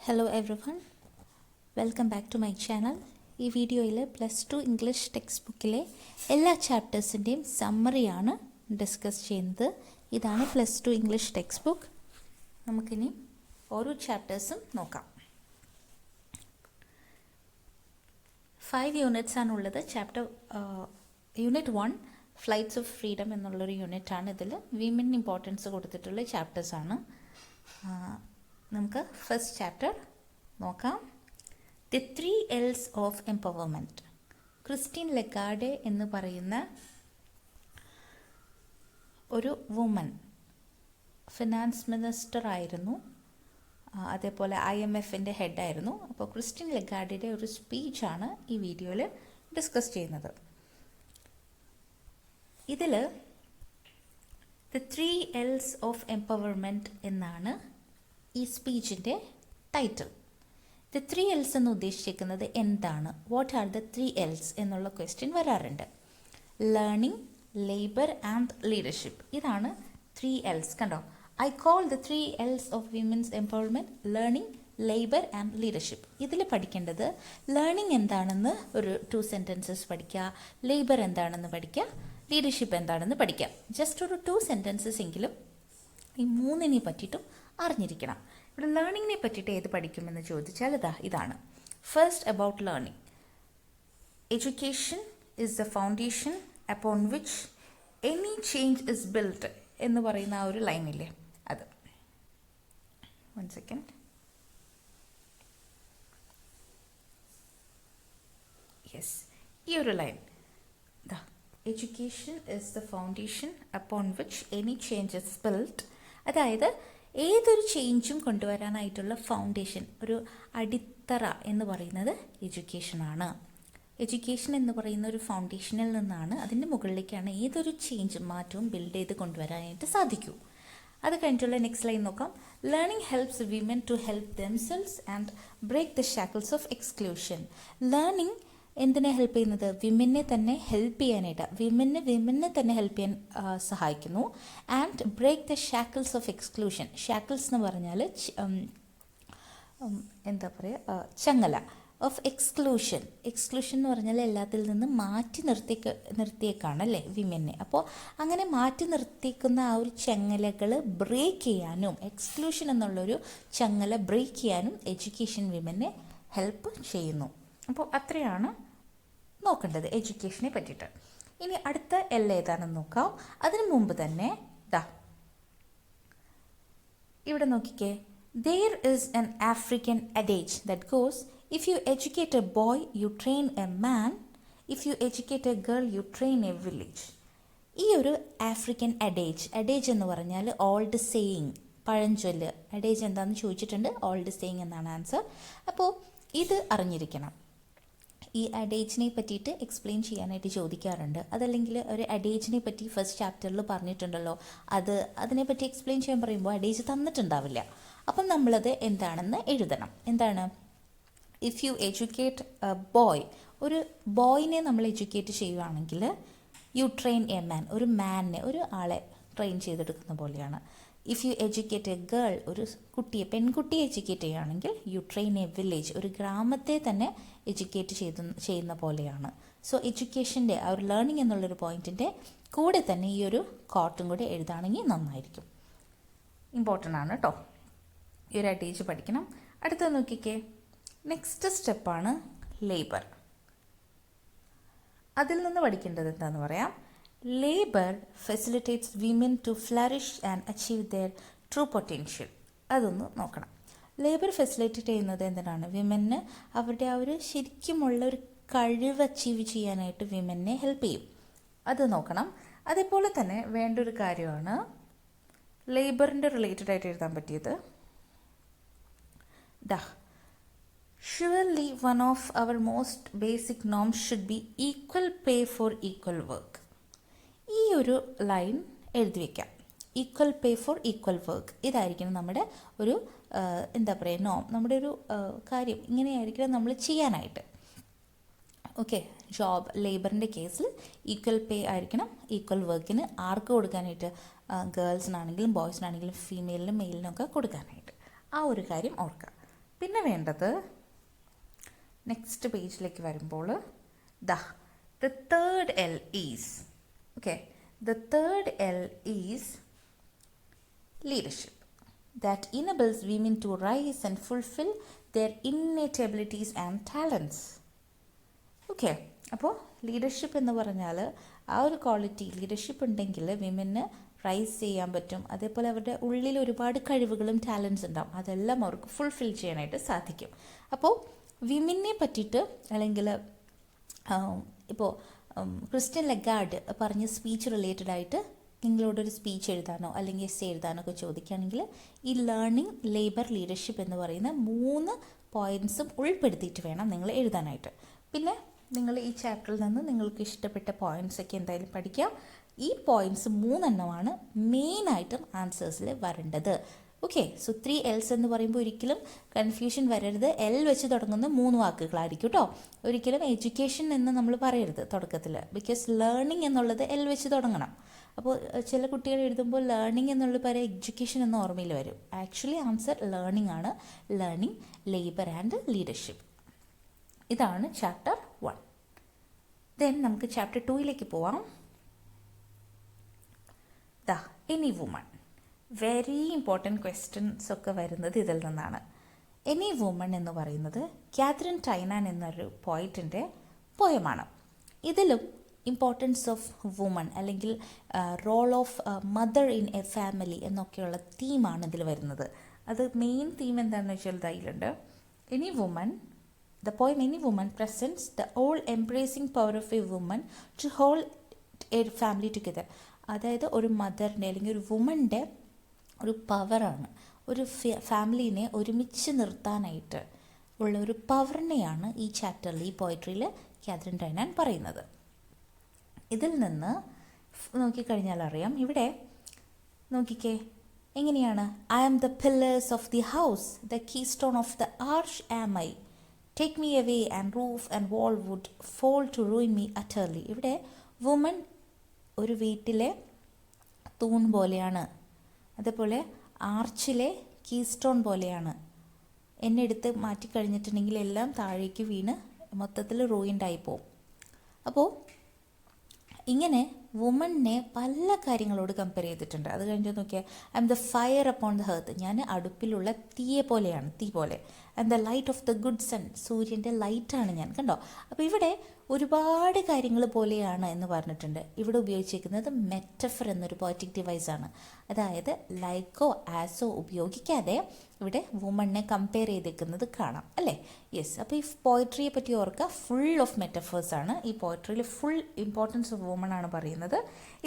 Hello everyone, welcome back to my channel. ഈ വീഡിയോയിൽ +2 English text ബുക്കിലെ എല്ലാ ചാപ്റ്റേഴ്സിൻ്റെയും സമ്മറിയാണ് ഡിസ്കസ് ചെയ്യുന്നത്. ഇതാണ് +2 ഇംഗ്ലീഷ് ടെക്സ്റ്റ് ബുക്ക്. നമുക്കിനി ഓരോ ചാപ്റ്റേഴ്സും നോക്കാം. 5 യൂണിറ്റ്സ് ആണുള്ളത്. യൂണിറ്റ് 1 ഫ്ലൈറ്റ്സ് ഓഫ് ഫ്രീഡം എന്നുള്ളൊരു യൂണിറ്റാണ്. ഇതിൽ വിമൻ ഇമ്പോർട്ടൻസ് കൊടുത്തിട്ടുള്ള ചാപ്റ്റേഴ്സാണ്. നമുക്ക് ഫസ്റ്റ് ചാപ്റ്റർ നോക്കാം. The 3 L's of empowerment. Christine Lagarde എന്ന് പറയുന്ന ഒരു വുമൻ ഫിനാൻസ് മിനിസ്റ്റർ ആയിരുന്നു, അതേപോലെ IMFൻ്റെ ഹെഡായിരുന്നു. അപ്പോൾ ക്രിസ്റ്റീൻ ലഗാർഡയുടെ ഒരു സ്പീച്ചാണ് ഈ വീഡിയോയിൽ ഡിസ്കസ് ചെയ്യുന്നത്. ഇതിൽ ദി 3 L's ഓഫ് എംപവർമെൻറ്റ് എന്നാണ് ഈ സ്പീച്ചിൻ്റെ ടൈറ്റിൽ. ദി 3 L's എന്ന് ഉദ്ദേശിക്കുന്നത് എന്താണ്? വാട്ട് ആർ ദ 3 L's എന്നുള്ള ക്വസ്റ്റ്യൻ വരാറുണ്ട്. Learning, labour and leadership. ഇതാണ് 3 L's. കണ്ടോ, I call the 3 L's of women's empowerment learning, labour and leadership. ഇതിൽ പഠിക്കേണ്ടത് ലേണിംഗ് എന്താണെന്ന് ഒരു 2 sentences പഠിക്കുക, ലേബർ എന്താണെന്ന് പഠിക്കുക, ലീഡർഷിപ്പ് എന്താണെന്ന് പഠിക്കുക. ജസ്റ്റ് ഒരു 2 sentences എങ്കിലും ഈ മൂന്നിനെ പറ്റിയിട്ടും അറിഞ്ഞിരിക്കണം. ഇവിടെ ലേണിങ്ങിനെ പറ്റിയിട്ട് ഏത് പഠിക്കുമെന്ന് ചോദിച്ചാൽ ഇതാണ്. First about learning. Education is the foundation upon which any change is built എന്ന് പറയുന്ന ആ ഒരു ലൈനില്ലേ, അത്. 1 second. യെസ്, ഈ ഒരു line. Education is the foundation upon which any change is built. അതായത് ഏതൊരു ചേഞ്ചും കൊണ്ടുവരാനായിട്ടുള്ള ഫൗണ്ടേഷൻ, ഒരു അടിത്തറ എന്ന് പറയുന്നത് എഡ്യൂക്കേഷനാണ്. എഡ്യൂക്കേഷൻ എന്ന് പറയുന്ന ഒരു ഫൗണ്ടേഷനിൽ നിന്നാണ്, അതിൻ്റെ മുകളിലേക്കാണ് ഏതൊരു ചേഞ്ചും മാറ്റവും ബിൽഡ് ചെയ്ത് കൊണ്ടുവരാനായിട്ട് സാധിക്കൂ. അത് കഴിഞ്ഞിട്ടുള്ള നെക്സ്റ്റ് ലൈൻ നോക്കാം. Learning helps women to help themselves and break the shackles of exclusion. Learning എന്തിനെ ഹെൽപ്പ് ചെയ്യുന്നത്? വിമനെ തന്നെ ഹെൽപ്പ് ചെയ്യാനായിട്ട്, വിമനെ തന്നെ ഹെൽപ്പ് ചെയ്യാൻ സഹായിക്കുന്നു. And break the shackles of exclusion. Shackles എന്ന് പറഞ്ഞാൽ എന്താ പറയുക, ചങ്ങല. Of exclusion. എക്സ്ക്ലൂഷൻ എന്ന് പറഞ്ഞാൽ എല്ലാത്തിൽ നിന്നും മാറ്റി നിർത്തിയേക്കാണ് അല്ലേ വിമനെ. അപ്പോൾ അങ്ങനെ മാറ്റി നിർത്തിയേക്കുന്ന ആ ഒരു ചങ്ങലകൾ ബ്രേക്ക് ചെയ്യാനും, എക്സ്ക്ലൂഷൻ എന്നുള്ളൊരു ചങ്ങല ബ്രേക്ക് ചെയ്യാനും എഡ്യൂക്കേഷൻ വിമനെ ഹെൽപ്പ് ചെയ്യുന്നു. അപ്പോൾ അത്രയാണ് നോക്കേണ്ടത് എഡ്യൂക്കേഷനെ പറ്റിയിട്ട്. ഇനി അടുത്ത L ഏതാണെന്ന് നോക്കാം. അതിനു മുമ്പ് തന്നെ ഇവിടെ നോക്കിക്കേ. There is an African adage that goes, if you educate a boy, you train a man. If you educate a girl, you train a village. ഈ ഒരു ആഫ്രിക്കൻ അഡേജ് എന്ന് പറഞ്ഞാൽ ഓൾഡ് സേയിങ്, പഴഞ്ചൊല്ല്. അഡേജ് എന്താണെന്ന് ചോദിച്ചിട്ടുണ്ട്, ഓൾഡ് സേയിങ് എന്നാണ് ആൻസർ. അപ്പോൾ ഇത് അറിഞ്ഞിരിക്കണം. ഈ അഡേജിനെ പറ്റിയിട്ട് എക്സ്പ്ലെയിൻ ചെയ്യാനായിട്ട് ചോദിക്കാറുണ്ട്. അതല്ലെങ്കിൽ ഒരു അഡേജിനെ പറ്റി ഫസ്റ്റ് ചാപ്റ്ററിൽ പറഞ്ഞിട്ടുണ്ടല്ലോ, അതിനെപ്പറ്റി എക്സ്പ്ലെയിൻ ചെയ്യാൻ പറയുമ്പോൾ അഡേജ് തന്നിട്ടുണ്ടാവില്ല. അപ്പം നമ്മളത് എന്താണെന്ന് എഴുതണം. എന്താണ്? If you educate A boy, ഒരു ബോയിനെ നമ്മൾ എഡ്യൂക്കേറ്റ് ചെയ്യുകയാണെങ്കിൽ യു ട്രെയിൻ എ മാൻ, ഒരു മാനിനെ, ഒരു ആളെ ട്രെയിൻ ചെയ്തെടുക്കുന്ന പോലെയാണ്. If you educate A girl, ഒരു പെൺകുട്ടിയെ എഡ്യൂക്കേറ്റ് ചെയ്യുകയാണെങ്കിൽ യു ട്രെയിൻ എ വില്ലേജ്, ഒരു ഗ്രാമത്തെ തന്നെ എഡ്യൂക്കേറ്റ് ചെയ്യുന്ന പോലെയാണ്. സോ എഡ്യൂക്കേഷൻ്റെ ആ ഒരു ലേണിംഗ് എന്നുള്ളൊരു പോയിൻറ്റിൻ്റെ കൂടെ തന്നെ ഈ ഒരു കോട്ടും കൂടെ എഴുതുകയാണെങ്കിൽ നന്നായിരിക്കും. ഇമ്പോർട്ടൻ്റ് ആണ് കേട്ടോ, ഈ ഒരു അഡേജ് പഠിക്കണം. അടുത്തത് നോക്കിക്കേ. നെക്സ്റ്റ് സ്റ്റെപ്പാണ് ലേബർ. അതിൽ നിന്ന് പഠിക്കേണ്ടത് എന്താണെന്ന് പറയാം. Labour facilitates women to flourish and achieve their true potential. അതൊന്ന് നോക്കണം. ലേബർ ഫെസിലിറ്റേറ്റ് ചെയ്യുന്നത് എന്തിനാണ്? വിമന് അവരുടെ ആ ഒരു ശരിക്കുമുള്ള ഒരു കഴിവ് അച്ചീവ് ചെയ്യാനായിട്ട് വിമനെ ഹെൽപ്പ് ചെയ്യും. അത് നോക്കണം. അതേപോലെ തന്നെ വേണ്ടൊരു കാര്യമാണ് ലേബറിൻ്റെ റിലേറ്റഡ് ആയിട്ട് എഴുതാൻ പറ്റിയത്. Surely one of our most basic norms should be equal pay for equal work. ഈ ഒരു ലൈൻ എഴുതി വയ്ക്കാം. Equal pay for equal work. ഇതായിരിക്കണം നമ്മുടെ ഒരു എന്താ പറയുക, നോം, നമ്മുടെ ഒരു കാര്യം. ഇങ്ങനെയായിരിക്കണം നമ്മൾ ചെയ്യാനായിട്ട്. ഓക്കെ, ജോബ് ലേബറിൻ്റെ കേസിൽ ഈക്വൽ പേ ആയിരിക്കണം. ഈക്വൽ വർക്കിന് ആർക്ക് കൊടുക്കാനായിട്ട്? ഗേൾസിനാണെങ്കിലും ബോയ്സിനാണെങ്കിലും ഫീമെയിലിനും മെയിലിനൊക്കെ കൊടുക്കാനായിട്ട്. ആ ഒരു കാര്യം ഓർക്കുക. പിന്നെ വേണ്ടത് നെക്സ്റ്റ് പേജിലേക്ക് വരുമ്പോൾ the third L is, okay, the third L is leadership that enables women to rise and fulfill their innate abilities and talents. Okay, അപ്പോൾ ലീഡർഷിപ്പ് എന്ന് പറഞ്ഞാൽ ആ ഒരു ക്വാളിറ്റി ലീഡർഷിപ്പ് ഉണ്ടെങ്കിൽ വിമന് റൈസ് ചെയ്യാൻ പറ്റും. അതേപോലെ അവരുടെ ഉള്ളിൽ ഒരുപാട് കഴിവുകളും ടാലൻസ് ഉണ്ടാവും, അതെല്ലാം അവർക്ക് ഫുൾഫിൽ ചെയ്യാനായിട്ട് സാധിക്കും. അപ്പോൾ വിമനെ പറ്റിയിട്ട് അല്ലെങ്കിൽ ഇപ്പോൾ ക്രിസ്റ്റ്യൻ ലഗാർഡ് പറഞ്ഞ സ്പീച്ച് റിലേറ്റഡ് ആയിട്ട് നിങ്ങളോടൊരു സ്പീച്ച് എഴുതാനോ അല്ലെങ്കിൽ എസ്സേ എഴുതാനോ ഒക്കെ ചോദിക്കുകയാണെങ്കിൽ ഈ ലേണിംഗ്, ലേബർ, ലീഡർഷിപ്പ് എന്ന് പറയുന്ന 3 പോയിൻറ്റ്സും ഉൾപ്പെടുത്തിയിട്ട് വേണം നിങ്ങൾ എഴുതാനായിട്ട്. പിന്നെ നിങ്ങൾ ഈ ചാപ്റ്ററിൽ നിന്ന് നിങ്ങൾക്ക് ഇഷ്ടപ്പെട്ട പോയിൻറ്റ്സ് ഒക്കെ എന്തായാലും പഠിക്കാം. ഈ പോയിൻറ്റ്സ് 3 മെയിനായിട്ടും ആൻസേഴ്സിൽ വരേണ്ടത്. ഓക്കെ, സോ 3 L's എന്ന് പറയുമ്പോൾ ഒരിക്കലും കൺഫ്യൂഷൻ വരരുത്. L വെച്ച് തുടങ്ങുന്ന 3 വാക്കുകളായിരിക്കും കേട്ടോ. ഒരിക്കലും എഡ്യൂക്കേഷൻ എന്ന് നമ്മൾ പറയരുത് തുടക്കത്തിൽ, ബിക്കോസ് ലേണിംഗ് എന്നുള്ളത് L വെച്ച് തുടങ്ങണം. അപ്പോൾ ചില കുട്ടികൾ എഴുതുമ്പോൾ ലേണിംഗ് എന്നുള്ളത് പറയാം എഡ്യൂക്കേഷൻ എന്ന ഓർമ്മയിൽ വരും. ആക്ച്വലി ആൻസർ ലേണിംഗ് ആണ്. Learning, labour and leadership. ഇതാണ് ചാപ്റ്റർ 1. ദെൻ നമുക്ക് ചാപ്റ്റർ 2ലേക്ക് പോവാം. Any woman. Very important questions ഒക്കെ വരുന്നത് ഇതിൽ നിന്നാണ്. എനി വുമൺ എന്ന് പറയുന്നത് കാതറിൻ ടൈനാൻ എന്നൊരു പോയിറ്റിൻ്റെ പോയമാണ്. ഇതിലും ഇമ്പോർട്ടൻസ് ഓഫ് വുമൺ അല്ലെങ്കിൽ role of mother in a family എന്നൊക്കെയുള്ള തീമാണ് ഇതിൽ വരുന്നത്. അത് മെയിൻ തീം എന്താണെന്ന് വെച്ചാൽ ഇതിലുണ്ട്. Any woman, the poem Any Woman presents the all-embracing power of a woman to hold a family together. അതായത് ഒരു മദറിൻ്റെ അല്ലെങ്കിൽ ഒരു വുമൻ്റെ ഒരു പവറാണ് ഒരു ഫാമിലീനെ ഒരുമിച്ച് നിർത്താനായിട്ട് ഉള്ള ഒരു പവറിനെയാണ് ഈ ചാപ്റ്ററിൽ, ഈ പോയിട്രിയിൽ കാതറിൻ ടൈനാൻ പറയുന്നത്. ഇതിൽ നിന്ന് നോക്കിക്കഴിഞ്ഞാൽ അറിയാം. ഇവിടെ നോക്കിക്കേ എങ്ങനെയാണ്. I am the pillars of the house, the keystone of the arch am I. Take me away and roof and wall would fall to ruin me utterly. ഇവിടെ വുമൺ ഒരു വീട്ടിലെ തൂൺ പോലെയാണ്, അതേപോലെ ആർച്ചിലെ കീസ്റ്റോൺ പോലെയാണ്. എന്നെ എടുത്ത് മാറ്റിക്കഴിഞ്ഞിട്ടുണ്ടെങ്കിൽ എല്ലാം താഴേക്ക് വീണ് മൊത്തത്തിൽ റൂയിൻഡായി പോവും. അപ്പോൾ ഇങ്ങനെ വുമണിനെ പല കാര്യങ്ങളോട് കമ്പയർ ചെയ്തിട്ടുണ്ട്. അത് കഴിഞ്ഞ് നോക്കിയാൽ I am the fire upon the hearth, ഞാൻ അടുപ്പിലുള്ള തീയെ പോലെയാണ്, തീ പോലെ. And the light of the good sun, സൂര്യൻ്റെ ലൈറ്റാണ് ഞാൻ, കണ്ടോ. അപ്പോൾ ഇവിടെ ഒരുപാട് കാര്യങ്ങൾ പോലെയാണ് എന്ന് പറഞ്ഞിട്ടുണ്ട്. ഇവിടെ ഉപയോഗിച്ചിരിക്കുന്നത് മെറ്റഫർ എന്നൊരു പോയറ്റിക് ഡിവൈസാണ്. അതായത് ലൈക്കോ ആസോ ഉപയോഗിക്കാതെ ഇവിടെ വുമണിനെ കമ്പയർ ചെയ്തേക്കുന്നത് കാണാം അല്ലേ. യെസ്, അപ്പോൾ ഈ പോയട്രിയെ പറ്റി ഓർക്കുക, ഫുൾ ഓഫ് മെറ്റഫേഴ്സാണ്. ഈ പോയട്രിയിൽ ഫുൾ ഇമ്പോർട്ടൻസ് ഓഫ് വുമൺ ആണ് പറയുന്നത്.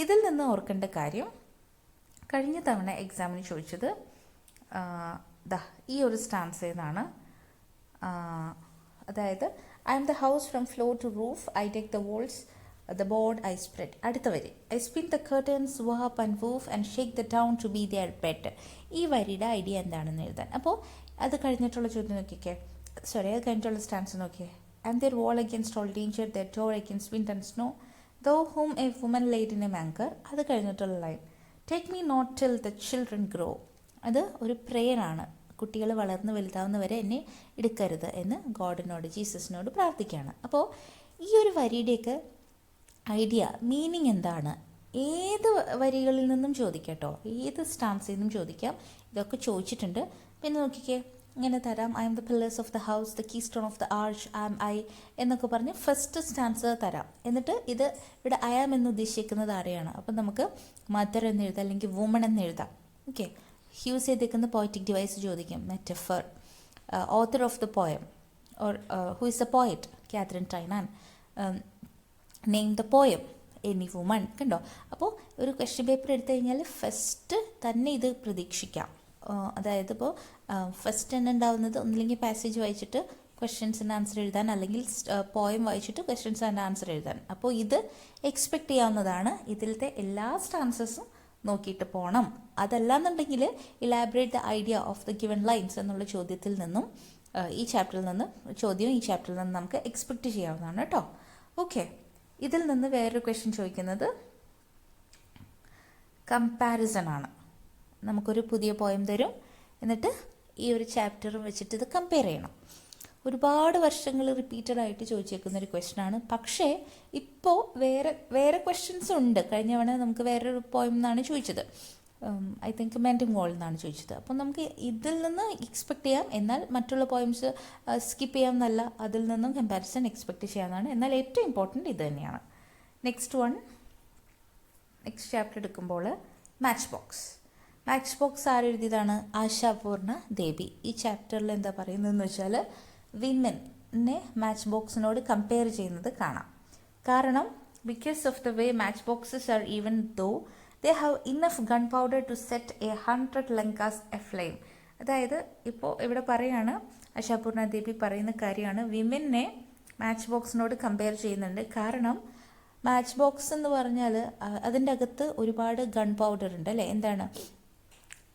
ഇതിൽ നിന്ന് ഓർക്കേണ്ട കാര്യം, കഴിഞ്ഞ തവണ എക്സാമിന് ചോദിച്ചത് ഈ ഒരു സ്റ്റാൻസയിൽ നിന്നാണ്. അതായത് I am the house from floor to roof, I take the walls, the board I spread. അടുത്ത വരി I spin the curtains warp and woof and shake the down to be their bed. ഈ വരിയുടെ idea എന്താണെന്ന് എഴുതാൻ. അപ്പോൾ അത് കഴിഞ്ഞിട്ടുള്ള ചോദ്യം നോക്കിക്കേ, അത് കഴിഞ്ഞിട്ടുള്ള സ്റ്റാൻസ് നോക്കിയേ. And there wall against all danger, there door against wind and snow, though whom a woman laid in a anchor. അത് കഴിഞ്ഞിട്ടുള്ള line take me not till the children grow. അത് ഒരു പ്രെയറാണ്. കുട്ടികൾ വളർന്ന് വലുതാവുന്നവരെ എന്നെ എടുക്കരുത് എന്ന് ഗോഡിനോട്, ജീസസിനോട് പ്രാർത്ഥിക്കുകയാണ്. അപ്പോൾ ഈ ഒരു വരിയുടെയൊക്കെ ഐഡിയ, മീനിങ് എന്താണ്? ഏത് വരികളിൽ നിന്നും ചോദിക്കട്ടോ, ഏത് സ്റ്റാൻസിൽ നിന്നും ചോദിക്കാം. ഇതൊക്കെ ചോദിച്ചിട്ടുണ്ട്. പിന്നെ നോക്കിക്കേ, ഇങ്ങനെ തരാം. I am the pillars of the house, the keystone of the arch am I എന്നൊക്കെ പറഞ്ഞ് ഫസ്റ്റ് സ്റ്റാൻസ് തരാം. എന്നിട്ട് ഇത് ഇവിടെ ഐ ആം എന്ന് ഉദ്ദേശിക്കുന്നത് ആരെയാണ്? അപ്പം നമുക്ക് മദർ എന്ന് എഴുതാം, അല്ലെങ്കിൽ വുമൺ എന്ന് എഴുതാം. ഓക്കെ, യൂസ് ചെയ്തേക്കുന്ന പോയറ്റിക് ഡിവൈസ് ചോദിക്കും, metaphor. Author of the poem or who is a poet, Katharine Tynan. Name the poem, any woman. കണ്ടോ. അപ്പോൾ ഒരു ക്വസ്റ്റ്യൻ പേപ്പർ എടുത്തു കഴിഞ്ഞാൽ ഫസ്റ്റ് തന്നെ ഇത് പ്രതീക്ഷിക്കാം. അതായത് ഇപ്പോൾ ഫസ്റ്റ് തന്നെ ഉണ്ടാവുന്നത് ഒന്നില്ലെങ്കിൽ പാസേജ് വായിച്ചിട്ട് ക്വസ്റ്റ്യൻസിൻ്റെ ആൻസർ എഴുതാൻ, അല്ലെങ്കിൽ പോയം വായിച്ചിട്ട് ക്വസ്റ്റ്യൻസ് ആൻഡ് ആൻസർ എഴുതാൻ. അപ്പോൾ ഇത് എക്സ്പെക്റ്റ് ചെയ്യാവുന്നതാണ്. ഇതിലത്തെ എല്ലാ സ്റ്റാൻസസും നോക്കിയിട്ട് പോകണം. അതല്ലാന്നുണ്ടെങ്കിൽ elaborate the idea of the given lines എന്നുള്ള ചോദ്യത്തിൽ നിന്നും ഈ ചാപ്റ്ററിൽ നിന്ന് നമുക്ക് എക്സ്പെക്റ്റ് ചെയ്യാവുന്നതാണ് കേട്ടോ. ഓക്കെ, ഇതിൽ നിന്ന് വേറൊരു ക്വസ്റ്റ്യൻ ചോദിക്കുന്നത് കമ്പാരിസൺ ആണ്. നമുക്കൊരു പുതിയ പോയം തരും, എന്നിട്ട് ഈ ഒരു ചാപ്റ്ററും വെച്ചിട്ട് ഇത് കമ്പയർ ചെയ്യണം. ഒരുപാട് വർഷങ്ങൾ റിപ്പീറ്റഡ് ആയിട്ട് ചോദിച്ചേക്കുന്ന ഒരു ക്വസ്റ്റ്യനാണ്. പക്ഷേ ഇപ്പോൾ വേറെ ക്വസ്റ്റ്യൻസ് ഉണ്ട്. കഴിഞ്ഞ തവണ നമുക്ക് വേറൊരു പോയം എന്നാണ് ചോദിച്ചത്, ഐ തിങ്ക് മെൻറ്റിംഗ് വോൾ എന്നാണ് ചോദിച്ചത്. അപ്പോൾ നമുക്ക് ഇതിൽ നിന്ന് എക്സ്പെക്ട് ചെയ്യാം, എന്നാൽ മറ്റുള്ള പോയിംസ് സ്കിപ്പ് ചെയ്യാം എന്നല്ല, അതിൽ നിന്നും കമ്പാരിസൺ എക്സ്പെക്ട് ചെയ്യാവുന്നതാണ്. എന്നാൽ ഏറ്റവും ഇമ്പോർട്ടൻറ്റ് ഇത് തന്നെയാണ്. നെക്സ്റ്റ് ചാപ്റ്റർ എടുക്കുമ്പോൾ മാച്ച് ബോക്സ് ആരെഴുതിയതാണ്? ആശാപൂർണ ദേവി. ഈ ചാപ്റ്ററിൽ എന്താ പറയുന്നതെന്ന് വെച്ചാൽ വിമനെ മാച്ച് ബോക്സിനോട് കമ്പയർ ചെയ്യുന്നത് കാണാം. കാരണം because of the way match boxes are even though they have enough gunpowder to set 100 lankas aflame. അതായത് ഇപ്പോൾ ഇവിടെ പറയാണ്, ആശാപൂർണ ദേവി പറയുന്ന കാര്യമാണ്, വിമനെ മാച്ച് ബോക്സിനോട് കമ്പയർ ചെയ്യുന്നുണ്ട്. കാരണം മാച്ച് ബോക്സ് എന്ന് പറഞ്ഞാൽ അതിൻ്റെ അകത്ത് ഒരുപാട് ഗൺ പൗഡർ ഉണ്ട് അല്ലേ? എന്താണ്,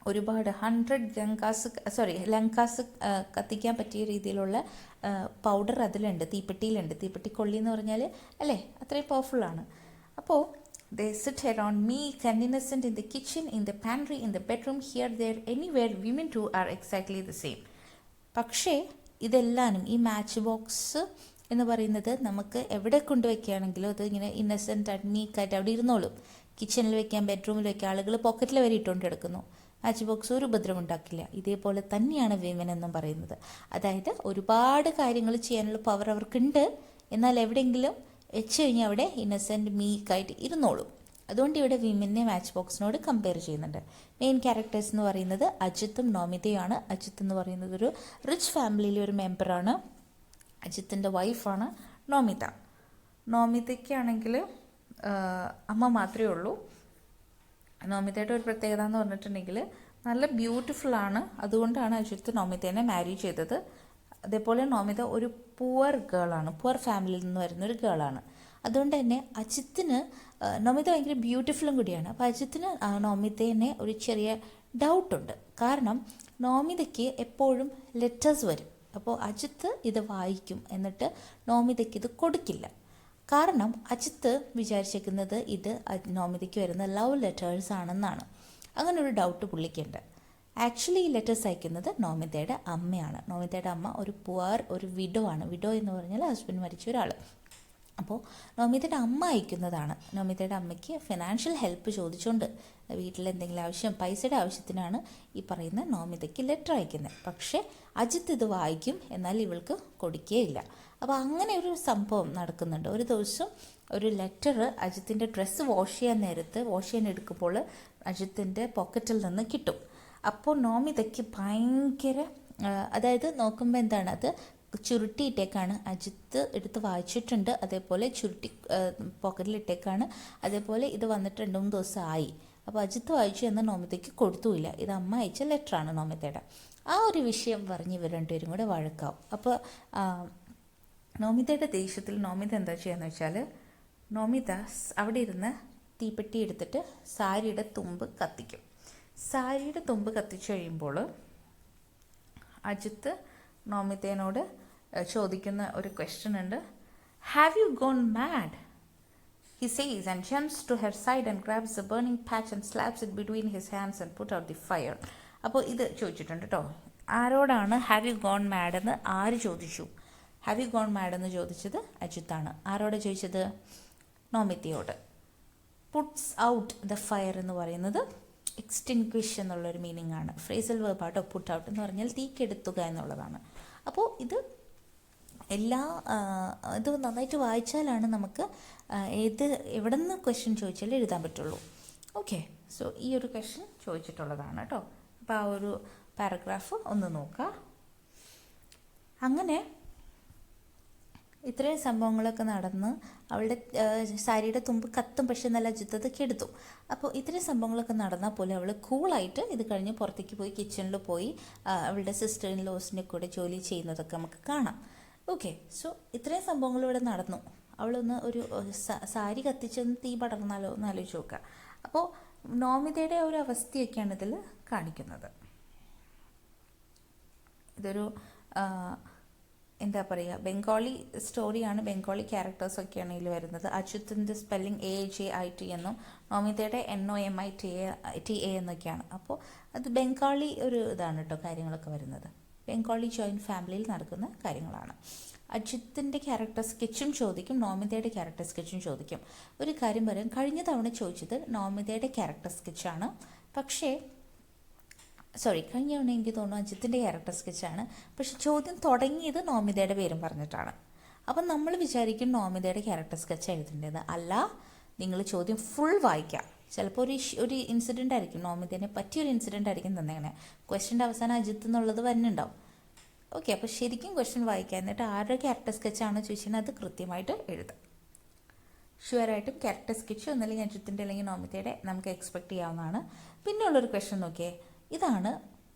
ഒരുപാട് 100 ലങ്കാസ് കത്തിക്കാൻ പറ്റിയ രീതിയിലുള്ള പൗഡർ അതിലുണ്ട്, തീപ്പെട്ടിയിലുണ്ട്. തീപ്പെട്ടിക്കൊള്ളി എന്ന് പറഞ്ഞാൽ അല്ലേ, അത്രയും പവർഫുള്ളാണ്. അപ്പോൾ they sit around meek and innocent in the kitchen, in the pantry, in the bedroom, here, there, anywhere. Women too are exactly the same. പക്ഷേ ഇതെല്ലാനും ഈ മാച്ച് ബോക്സ് എന്ന് പറയുന്നത് നമുക്ക് എവിടെ കൊണ്ടുവയ്ക്കുകയാണെങ്കിലും അത് ഇങ്ങനെ ഇന്നസെൻ്റ് ആയിട്ട് മീക്കായിട്ട് അവിടെ ഇരുന്നോളും. കിച്ചണിൽ വെക്കാം, ബെഡ്റൂമിൽ വെക്കാം, ആളുകൾ പോക്കറ്റിൽ വരെ ഇട്ടുകൊണ്ട് കിടക്കുന്നു. മാച്ച് ബോക്സ് ഒരു ഉപദ്രവം ഉണ്ടാക്കില്ല. ഇതേപോലെ തന്നെയാണ് വിമൻ എന്നും പറയുന്നത്. അതായത് ഒരുപാട് കാര്യങ്ങൾ ചെയ്യാനുള്ള പവർ അവർക്കുണ്ട്, എന്നാൽ എവിടെയെങ്കിലും വെച്ച് കഴിഞ്ഞാൽ അവിടെ ഇന്നസെൻ്റ് മീക്കായിട്ട് ഇരുന്നോളും. അതുകൊണ്ട് ഇവിടെ വിമനെ മാച്ച് ബോക്സിനോട് കമ്പയർ ചെയ്യുന്നുണ്ട്. മെയിൻ ക്യാരക്ടേഴ്സ് എന്ന് പറയുന്നത് അജിത്തും നോമിതയാണ്. അജിത്ത് എന്ന് പറയുന്നത് ഒരു റിച്ച് ഫാമിലിയിലെ ഒരു മെമ്പറാണ്. അജിത്തിൻ്റെ വൈഫാണ് നോമിത. നോമിതയ്ക്കാണെങ്കിൽ അമ്മ മാത്രമേ ഉള്ളൂ. നോമിതയുടെ ഒരു പ്രത്യേകത എന്ന് പറഞ്ഞിട്ടുണ്ടെങ്കിൽ നല്ല ബ്യൂട്ടിഫുള്ളാണ്. അതുകൊണ്ടാണ് അജിത്ത് നോമിതേനെ മാരി ചെയ്തത്. അതേപോലെ നോമിത ഒരു പുവർ ഗേളാണ്, പുവർ ഫാമിലിയിൽ നിന്ന് വരുന്നൊരു ഗേളാണ്. അതുകൊണ്ട് തന്നെ അജിത്തിന് നോമിത ഭയങ്കര ബ്യൂട്ടിഫുള്ളും കൂടിയാണ്. അപ്പോൾ അജിത്തിന് നോമിതേനെ ഒരു ചെറിയ ഡൗട്ടുണ്ട്. കാരണം നോമിതയ്ക്ക് എപ്പോഴും ലെറ്റേഴ്സ് വരും. അപ്പോൾ അജിത്ത് ഇത് വായിക്കും, എന്നിട്ട് നോമിതയ്ക്ക് ഇത് കൊടുക്കില്ല. കാരണം അജിത്ത് വിചാരിച്ചേക്കുന്നത് ഇത് നോമിതയ്ക്ക് വരുന്ന ലവ് ലെറ്റേഴ്സ് ആണെന്നാണ്. അങ്ങനെ ഒരു ഡൗട്ട് പുള്ളിക്കുണ്ട്. ആക്ച്വലി ഈ ലെറ്റേഴ്സ് അയക്കുന്നത് നോമിതയുടെ അമ്മയാണ്. നോമിതയുടെ അമ്മ ഒരു വിഡോ ആണ്. വിഡോ എന്ന് പറഞ്ഞാൽ ഹസ്ബൻഡ് മരിച്ച ഒരാൾ. അപ്പോൾ നോമിതയുടെ അമ്മ അയക്കുന്നതാണ്. നോമിതയുടെ അമ്മയ്ക്ക് ഫിനാൻഷ്യൽ ഹെൽപ്പ് ചോദിച്ചുകൊണ്ട് വീട്ടിൽ എന്തെങ്കിലും ആവശ്യം, പൈസയുടെ ആവശ്യത്തിനാണ് ഈ പറയുന്ന നോമിതയ്ക്ക് ലെറ്റർ അയക്കുന്നത്. പക്ഷേ അജിത്ത് ഇത് വായിക്കും, എന്നാൽ ഇവൾക്ക് കൊടുക്കുകയില്ല. അപ്പോൾ അങ്ങനെ ഒരു സംഭവം നടക്കുന്നുണ്ട്. ഒരു ദിവസം ഒരു ലെറ്റർ അജിത്തിൻ്റെ ഡ്രസ്സ് വാഷ് ചെയ്യാൻ എടുക്കുമ്പോൾ അജിത്തിൻ്റെ പോക്കറ്റിൽ നിന്ന് കിട്ടും. അപ്പോൾ നോമിതയ്ക്ക് ഭയങ്കര, അതായത് നോക്കുമ്പോൾ എന്താണ്, അത് ചുരുട്ടിയിട്ടേക്കാണ്. അജിത്ത് എടുത്ത് വായിച്ചിട്ടുണ്ട്, അതേപോലെ ചുരുട്ടി പോക്കറ്റിലിട്ടേക്കാണ്. അതേപോലെ ഇത് വന്നിട്ട് 2-3 ദിവസം ആയി. അപ്പോൾ അജിത്ത് വായിച്ചു എന്ന് നോമിതയ്ക്ക് കൊടുത്തുമില്ല. ഇത് അമ്മ അയച്ച ലെറ്ററാണ് നോമിതയുടെ. ആ ഒരു വിഷയം പറഞ്ഞ് ഇവർ രണ്ടുപേരും കൂടെ വഴക്കാവും. അപ്പോൾ നോമിതയുടെ ദേഷ്യത്തിൽ നോമിത എന്താ ചെയ്യുകയെന്ന് വെച്ചാൽ, നോമിത അവിടെ ഇരുന്ന് തീപ്പെട്ടി എടുത്തിട്ട് സാരിയുടെ തുമ്പ് കത്തിക്കും. സാരിയുടെ തുമ്പ് കത്തിച്ചു കഴിയുമ്പോൾ അജിത്ത് നോമിതേനോട് ചോദിക്കുന്ന ഒരു ക്വസ്റ്റ്യൻ ഉണ്ട്. Have you gone mad? He says and jumps to her side and grabs the burning patch and slaps it between his hands and put out the fire. അപ്പോൾ ഇത് ചോദിച്ചിട്ടുണ്ട് കേട്ടോ. ആരോടാണ് ഹാവ് യു ഗോൺ മാഡ് എന്ന് ആര് ചോദിച്ചു? Have you gone mad എന്ന് ചോദിച്ചത് അജിത്താണ്. ആരോട് ചോദിച്ചത്? നോമിതയോട്. പുട്ട്സ് ഔട്ട് ദ ഫയർ എന്ന് പറയുന്നത് എക്സ്റ്റിൻക്വിഷ് എന്നുള്ളൊരു മീനിങ് ആണ്. ഫ്രേസൽ വേർബാട്ടോ. പുട്ട് ഔട്ട് എന്ന് പറഞ്ഞാൽ തീക്കെടുത്തുക എന്നുള്ളതാണ്. അപ്പോൾ ഇത് നന്നായിട്ട് വായിച്ചാലാണ് നമുക്ക് എവിടെ നിന്ന് ക്വസ്റ്റ്യൻ ചോദിച്ചാലും എഴുതാൻ പറ്റുള്ളൂ. ഓക്കെ, സോ ഈ ഒരു ക്വസ്റ്റ്യൻ ചോദിച്ചിട്ടുള്ളതാണ് കേട്ടോ. അപ്പോൾ ആ ഒരു പാരഗ്രാഫ് ഒന്ന് നോക്കാം. അങ്ങനെ ഇത്രയും സംഭവങ്ങളൊക്കെ നടന്ന് അവളുടെ സാരിയുടെ തുമ്പ് കത്തും, പക്ഷെ നല്ല അജിത്തത് കെടുത്തു. അപ്പോൾ ഇത്രയും സംഭവങ്ങളൊക്കെ നടന്നാൽ പോലും അവൾ കൂളായിട്ട് ഇത് കഴിഞ്ഞ് പുറത്തേക്ക് പോയി കിച്ചണിൽ പോയി അവളുടെ സിസ്റ്റർ ഇൻ ലോസിൻ്റെ കൂടെ ജോലി ചെയ്യുന്നതൊക്കെ നമുക്ക് കാണാം. ഓക്കെ, സോ ഇത്രയും സംഭവങ്ങൾ ഇവിടെ നടന്നു. അവളൊന്ന് ഒരു സാരി കത്തിച്ചൊന്ന് തീ പടർന്നാലോ എന്ന് ആലോചിച്ച് നോക്കുക. അപ്പോൾ നോമിതയുടെ ഒരു അവസ്ഥയൊക്കെയാണ് ഇതിൽ കാണിക്കുന്നത്. ഇതൊരു എന്താ പറയുക, ബംഗാളി സ്റ്റോറിയാണ്, ബംഗാളി ക്യാരക്ടേഴ്സൊക്കെയാണ് ഇതിൽ വരുന്നത്. അച്യുത്തിൻ്റെ സ്പെല്ലിംഗ് AJIT എന്നും നോമിതയുടെ NOMITA എന്നൊക്കെയാണ്. അപ്പോൾ അത് ബംഗാളി ഒരു ഇതാണ് കേട്ടോ കാര്യങ്ങളൊക്കെ വരുന്നത്. ബംഗാളി ജോയിൻറ്റ് ഫാമിലിയിൽ നടക്കുന്ന കാര്യങ്ങളാണ്. അജിത്തിൻ്റെ ക്യാരക്ടർ സ്കെച്ചും ചോദിക്കും, നോമിതയുടെ ക്യാരക്ടർ സ്കെച്ചും ചോദിക്കും. ഒരു കാര്യം പറയാം, കഴിഞ്ഞ തവണ ചോദിച്ചത് നോമിതയുടെ ക്യാരക്ടർ സ്കെച്ചാണ്, പക്ഷേ കഴിഞ്ഞ തവണ എനിക്ക് തോന്നുന്നു അജിത്തിൻ്റെ ക്യാരക്ടർ സ്കെച്ചാണ്, പക്ഷെ ചോദ്യം തുടങ്ങിയത് നോമിതയുടെ പേരും പറഞ്ഞിട്ടാണ്. അപ്പം നമ്മൾ വിചാരിക്കും നോമിതയുടെ ക്യാരക്ടർ സ്കെച്ച് എഴുതേണ്ടത്. അല്ല, നിങ്ങൾ ചോദ്യം ഫുൾ വായിക്കാം. ചിലപ്പോൾ ഒരു ഇൻസിഡൻ്റ് ആയിരിക്കും, നോമിതേനെ പറ്റിയൊരു ഇൻസിഡൻ്റ് ആയിരിക്കും തന്നേങ്ങനെ, ക്വസ്റ്റ്യൻ്റെ അവസാനം അജിത്ത് എന്നുള്ളത് വരുന്നുണ്ടാവും. ഓക്കെ, അപ്പോൾ ശരിക്കും ക്വസ്റ്റ്യൻ വായിക്കുക, എന്നിട്ട് ആരുടെ ക്യാരക്ടർ സ്കെച്ചാണോ ചോദിച്ചാൽ അത് കൃത്യമായിട്ട് എഴുതാം. ഷുവറായിട്ടും ക്യാരക്ടർ സ്കെച്ച് ഒന്നല്ലെങ്കിൽ അജിത്തിൻ്റെ അല്ലെങ്കിൽ നോമിതയുടെ നമുക്ക് എക്സ്പെക്ട് ചെയ്യാവുന്നതാണ്. പിന്നെയുള്ളൊരു ക്വസ്റ്റ്യൻ നോക്കിയേ, ഇതാണ്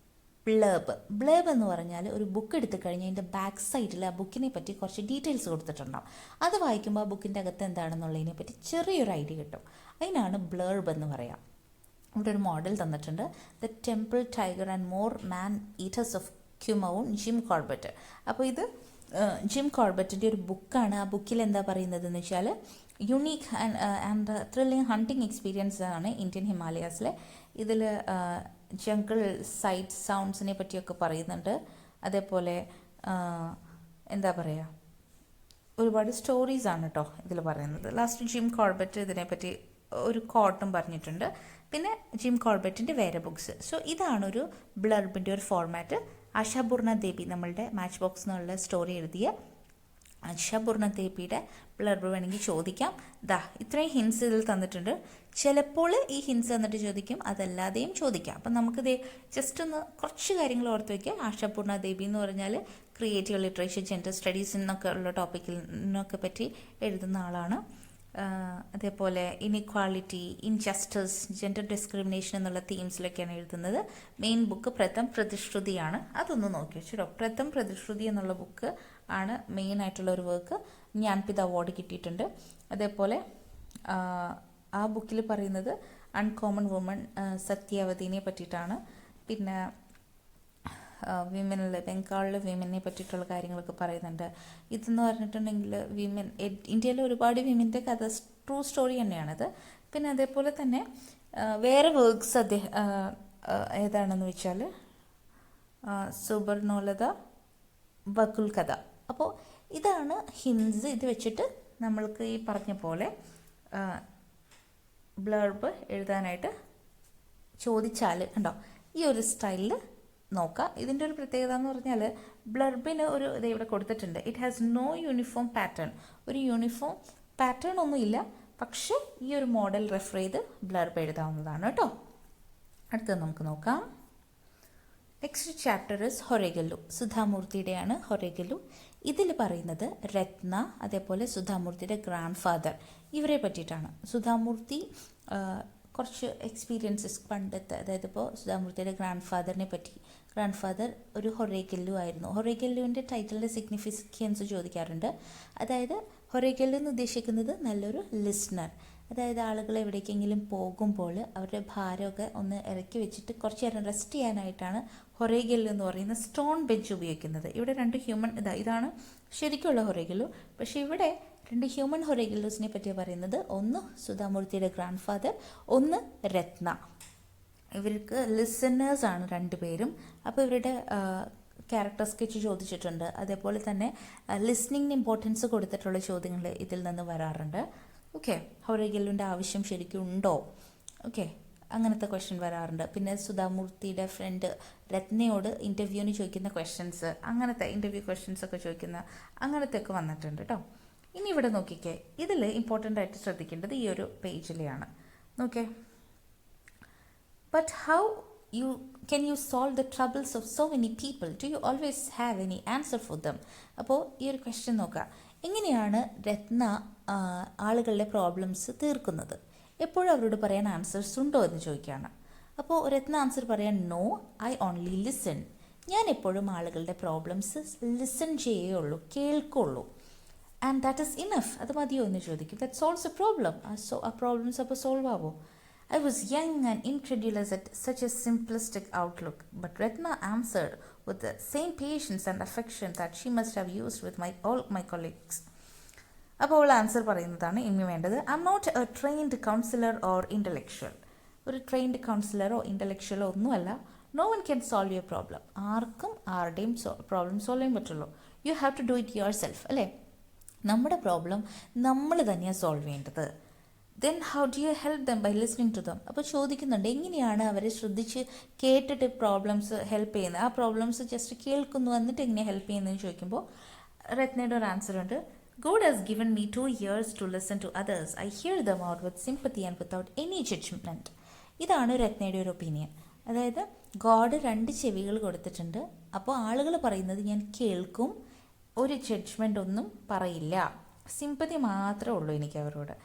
ബ്ലേബ്. ബ്ലേബ് എന്ന് പറഞ്ഞാൽ ഒരു ബുക്ക് എടുത്തു കഴിഞ്ഞാൽ അതിൻ്റെ ബാക്ക് സൈഡിൽ ആ ബുക്കിനെ പറ്റി കുറച്ച് ഡീറ്റെയിൽസ് കൊടുത്തിട്ടുണ്ടാവും. അത് വായിക്കുമ്പോൾ ആ ബുക്കിൻ്റെ അകത്ത് എന്താണെന്നുള്ളതിനെ പറ്റി ചെറിയൊരു ഐഡിയ കിട്ടും. അതിനാണ് ബ്ലേർബ് എന്ന് പറയാം. ഇവിടെ ഒരു മോഡൽ തന്നിട്ടുണ്ട്, the temple tiger and more man eaters of Kumaon, Jim Corbett. അപ്പോൾ ഇത് ജിം കോർബറ്റിൻ്റെ ഒരു ബുക്കാണ്. ആ ബുക്കിൽ എന്താ പറയുന്നതെന്ന് വെച്ചാൽ unique and thrilling hunting experience ആണ് ഇന്ത്യൻ ഹിമാലയാസിലെ. ഇതിൽ ജംഗിൾ സൈറ്റ് സൗണ്ട്സിനെ പറ്റിയൊക്കെ പറയുന്നുണ്ട്. അതേപോലെ എന്താ പറയുക, ഒരുപാട് സ്റ്റോറീസാണ് കേട്ടോ ഇതിൽ പറയുന്നത്. ലാസ്റ്റ് ജിം കോർബറ്റ് ഇതിനെപ്പറ്റി ഒരു കോട്ടും പറഞ്ഞിട്ടുണ്ട്. പിന്നെ ജിം കോർബറ്റിൻ്റെ വേറെ ബുക്സ്. സോ ഇതാണൊരു ബ്ലർബിൻ്റെ ഒരു ഫോർമാറ്റ്. ആശാപൂർണ ദേബി, നമ്മളുടെ മാച്ച് ബോക്സ് എന്നുള്ള സ്റ്റോറി എഴുതിയ ആശാപൂർണ ദേബിയുടെ ബ്ലർബ് വേണമെങ്കിൽ ചോദിക്കാം. ഇത്രയും ഹിൻസ് ഇതിൽ തന്നിട്ടുണ്ട്. ചിലപ്പോൾ ഈ ഹിൻസ് തന്നിട്ട് ചോദിക്കും, അതല്ലാതെയും ചോദിക്കാം. അപ്പം നമുക്കിത് ജസ്റ്റ് ഒന്ന് കുറച്ച് കാര്യങ്ങൾ ഓർത്ത് വയ്ക്കുക. ആശാപൂർണ ദേബി എന്ന് പറഞ്ഞാൽ ക്രിയേറ്റീവ് ലിറ്ററേച്ചർ, ജെൻഡർ സ്റ്റഡീസ് എന്നൊക്കെ ഉള്ള ടോപ്പിക്കിനൊക്കെ പറ്റി എഴുതുന്ന ആളാണ്. അതേപോലെ ഇനിക്വാളിറ്റി, ഇൻജസ്റ്റിസ്, ജെൻഡർ ഡിസ്ക്രിമിനേഷൻ എന്നുള്ള തീംസിലൊക്കെയാണ് എഴുതുന്നത്. Main book Pratham പ്രതിശ്രുതിയാണ്. അതൊന്ന് നോക്കി വെച്ചോ. പ്രഥം പ്രതിശ്രുതി എന്നുള്ള ബുക്ക് ആണ് മെയിൻ ആയിട്ടുള്ള ഒരു വർക്ക്. ജ്ഞാൻപീഠ് അവാർഡ് കിട്ടിയിട്ടുണ്ട്. അതേപോലെ ആ ബുക്കിൽ പറയുന്നത് അൺകോമൺ വുമൺ സത്യാവതിനെ പറ്റിയിട്ടാണ്. പിന്നെ വിമനിൽ, ബംഗാളിലെ വിമനെ പറ്റിയിട്ടുള്ള കാര്യങ്ങളൊക്കെ പറയുന്നുണ്ട്. ഇതെന്ന് പറഞ്ഞിട്ടുണ്ടെങ്കിൽ ഇന്ത്യയിലെ ഒരുപാട് വിമൻ്റെ കഥ, ട്രൂ സ്റ്റോറി തന്നെയാണത്. പിന്നെ അതേപോലെ തന്നെ വേറെ വർക്ക്സ് ഏതാണെന്ന് വെച്ചാൽ സുബർണോലത, ബകുൽ കഥ. അപ്പോൾ ഇതാണ് ഹിൻസ്. ഇത് വെച്ചിട്ട് നമ്മൾക്ക് ഈ പറഞ്ഞ പോലെ ബ്ലർബ് എഴുതാനായിട്ട് ചോദിച്ചാൽ ഉണ്ടോ ഈ ഒരു സ്റ്റൈലിൽ നോക്കാം. ഇതിൻ്റെ ഒരു പ്രത്യേകത എന്ന് പറഞ്ഞാൽ ബ്ലർബിന് ഒരു ഇത് ഇവിടെ കൊടുത്തിട്ടുണ്ട്. It has no uniform pattern. ഒരു യൂണിഫോം പാറ്റേൺ ഒന്നുമില്ല, പക്ഷേ ഈ ഒരു മോഡൽ റെഫർ ചെയ്ത് ബ്ലർബ് എഴുതാവുന്നതാണ് കേട്ടോ. അടുത്തത് നമുക്ക് നോക്കാം. Next chapter is Horegallu. സുധാമൂർത്തിയുടെയാണ് ഹൊറേഗല്ലു. ഇതിൽ പറയുന്നത് രത്ന, അതേപോലെ സുധാമൂർത്തിയുടെ ഗ്രാൻഡ് ഫാദർ, ഇവരെ പറ്റിയിട്ടാണ്. സുധാമൂർത്തി കുറച്ച് എക്സ്പീരിയൻസസ് പണ്ടത്തെ, അതായത് ഇപ്പോൾ സുധാമൂർത്തിയുടെ ഗ്രാൻഡ് ഫാദറിനെ പറ്റി. ഗ്രാൻഡ് ഫാദർ ഒരു ഹൊറേഗല്ലു ആയിരുന്നു. ഹൊറേഗല്ലുവിൻ്റെ ടൈറ്റിലിൻ്റെ സിഗ്നിഫിക്കൻസ് ചോദിക്കാറുണ്ട്. അതായത് ഹൊറേഗല്ലു എന്ന് ഉദ്ദേശിക്കുന്നത് നല്ലൊരു ലിസ്ണർ. അതായത് ആളുകൾ എവിടേക്കെങ്കിലും പോകുമ്പോൾ അവരുടെ ഭാരമൊക്കെ ഒന്ന് ഇറക്കി വെച്ചിട്ട് കുറച്ച് നേരം റെസ്റ്റ് ചെയ്യാനായിട്ടാണ് ഹൊറേഗല്ലു എന്ന് പറയുന്ന സ്റ്റോൺ ബെഞ്ച് ഉപയോഗിക്കുന്നത്. ഇവിടെ രണ്ട് ഹ്യൂമൻ ഇതാണ് ശരിക്കുള്ള ഹൊറേഗല്ലു. പക്ഷേ ഇവിടെ രണ്ട് ഹ്യൂമൻ ഹൊറേഗല്ലൂസിനെ പറ്റി പറയുന്നത്, ഒന്ന് സുധാമൂർത്തിയുടെ ഗ്രാൻഡ് ഫാദർ, ഒന്ന് രത്ന. ഇവർക്ക് ലിസണേഴ്സാണ് രണ്ടുപേരും. അപ്പോൾ ഇവരുടെ ക്യാരക്ടർ സ്കെച്ച് ചോദിച്ചിട്ടുണ്ട്. അതേപോലെ തന്നെ ലിസ്ണിങ്ങിന് ഇമ്പോർട്ടൻസ് കൊടുത്തിട്ടുള്ള ചോദ്യങ്ങൾ ഇതിൽ നിന്ന് വരാറുണ്ട്. ഓക്കെ, ഹൊറേഗല്ലുവിൻ്റെ ആവശ്യം ശരിക്കും ഉണ്ടോ? ഓക്കെ, അങ്ങനത്തെ ക്വസ്റ്റ്യൻ വരാറുണ്ട്. പിന്നെ സുധാമൂർത്തിയുടെ ഫ്രണ്ട് രത്നയോട് ഇൻ്റർവ്യൂവിന് ചോദിക്കുന്ന ക്വസ്റ്റ്യൻസ്, അങ്ങനത്തെ ഇൻ്റർവ്യൂ ക്വസ്റ്റ്യൻസ് ഒക്കെ ചോദിക്കുന്ന അങ്ങനത്തെയൊക്കെ വന്നിട്ടുണ്ട് കേട്ടോ. ഇനി ഇവിടെ നോക്കിക്കേ, ഇതിൽ ഇമ്പോർട്ടൻ്റ് ആയിട്ട് ശ്രദ്ധിക്കേണ്ടത് ഈ ഒരു പേജിലെയാണ്. നോക്കേ, but how can you solve the troubles of so many people? Do you always have any answer for them? അപ്പോൾ ഈ ഒരു ക്വസ്റ്റ്യൻ നോക്കുക. എങ്ങനെയാണ് രത്ന ആളുകളുടെ പ്രോബ്ലംസ് തീർക്കുന്നത്? എപ്പോഴും അവരോട് പറയാൻ ആൻസേഴ്സ് ഉണ്ടോ എന്ന് ചോദിക്കുകയാണ്. അപ്പോൾ രത്ന ആൻസർ പറയാൻ, നോ, ഐ ഓൺലി ലിസൺ. ഞാൻ എപ്പോഴും ആളുകളുടെ പ്രോബ്ലംസ് ലിസൺ ചെയ്യുകയുള്ളൂ, കേൾക്കുള്ളൂ. And that is enough. അത് മതിയോ എന്ന് ചോദിക്കും. That solves a problem. ആ പ്രോബ്ലംസ് അപ്പോൾ സോൾവ് ആവോ? I was young and incredulous at such a simplistic outlook, but Ratna answered with the same patience and affection that she must have used with all my colleagues. അപ്പോൾ അവൾ answer പറയുന്നതാണ് ഇനി വേണ്ടത്. I am not a trained counsellor or intellectual. ഒരു trained കൗൺസിലറോ ഇൻ്റലക്ച്വലോ ഒന്നുമല്ല. No one can solve your problem. ആർക്കും ആരുടെയും പ്രോബ്ലം സോൾവ് ചെയ്യാൻ പറ്റുള്ളൂ. You have to do it yourself, അല്ലേ? നമ്മുടെ പ്രോബ്ലം നമ്മൾ തന്നെയാണ് സോൾവ് ചെയ്യേണ്ടത്. Then how do you help them? By listening to them. അപ്പോൾ ചോദിക്കുന്നുണ്ട് എങ്ങനെയാണ് അവരെ ശ്രദ്ധിച്ച് കേട്ടിട്ട് പ്രോബ്ലംസ് ഹെൽപ്പ് ചെയ്യുന്നത്. ആ പ്രോബ്ലംസ് ജസ്റ്റ് കേൾക്കുന്നു, എന്നിട്ട് എങ്ങനെയാണ് ഹെൽപ്പ് ചെയ്യുന്നതെന്ന് ചോദിക്കുമ്പോൾ രത്നയുടെ ഒരു ആൻസർ ഉണ്ട്. God has given me 2 ears to listen to others. I hear them out with sympathy and without any judgment. ഇതാണ് രത്നയുടെ ഒരു ഒപ്പീനിയൻ. അതായത് ഗോഡ് 2 ചെവികൾ കൊടുത്തിട്ടുണ്ട്. അപ്പോൾ ആളുകൾ പറയുന്നത് ഞാൻ കേൾക്കും, ഒരു ജഡ്ജ്മെൻ്റ് ഒന്നും പറയില്ല. സിമ്പതി മാത്രമേ ഉള്ളൂ എനിക്ക് അവരോട്.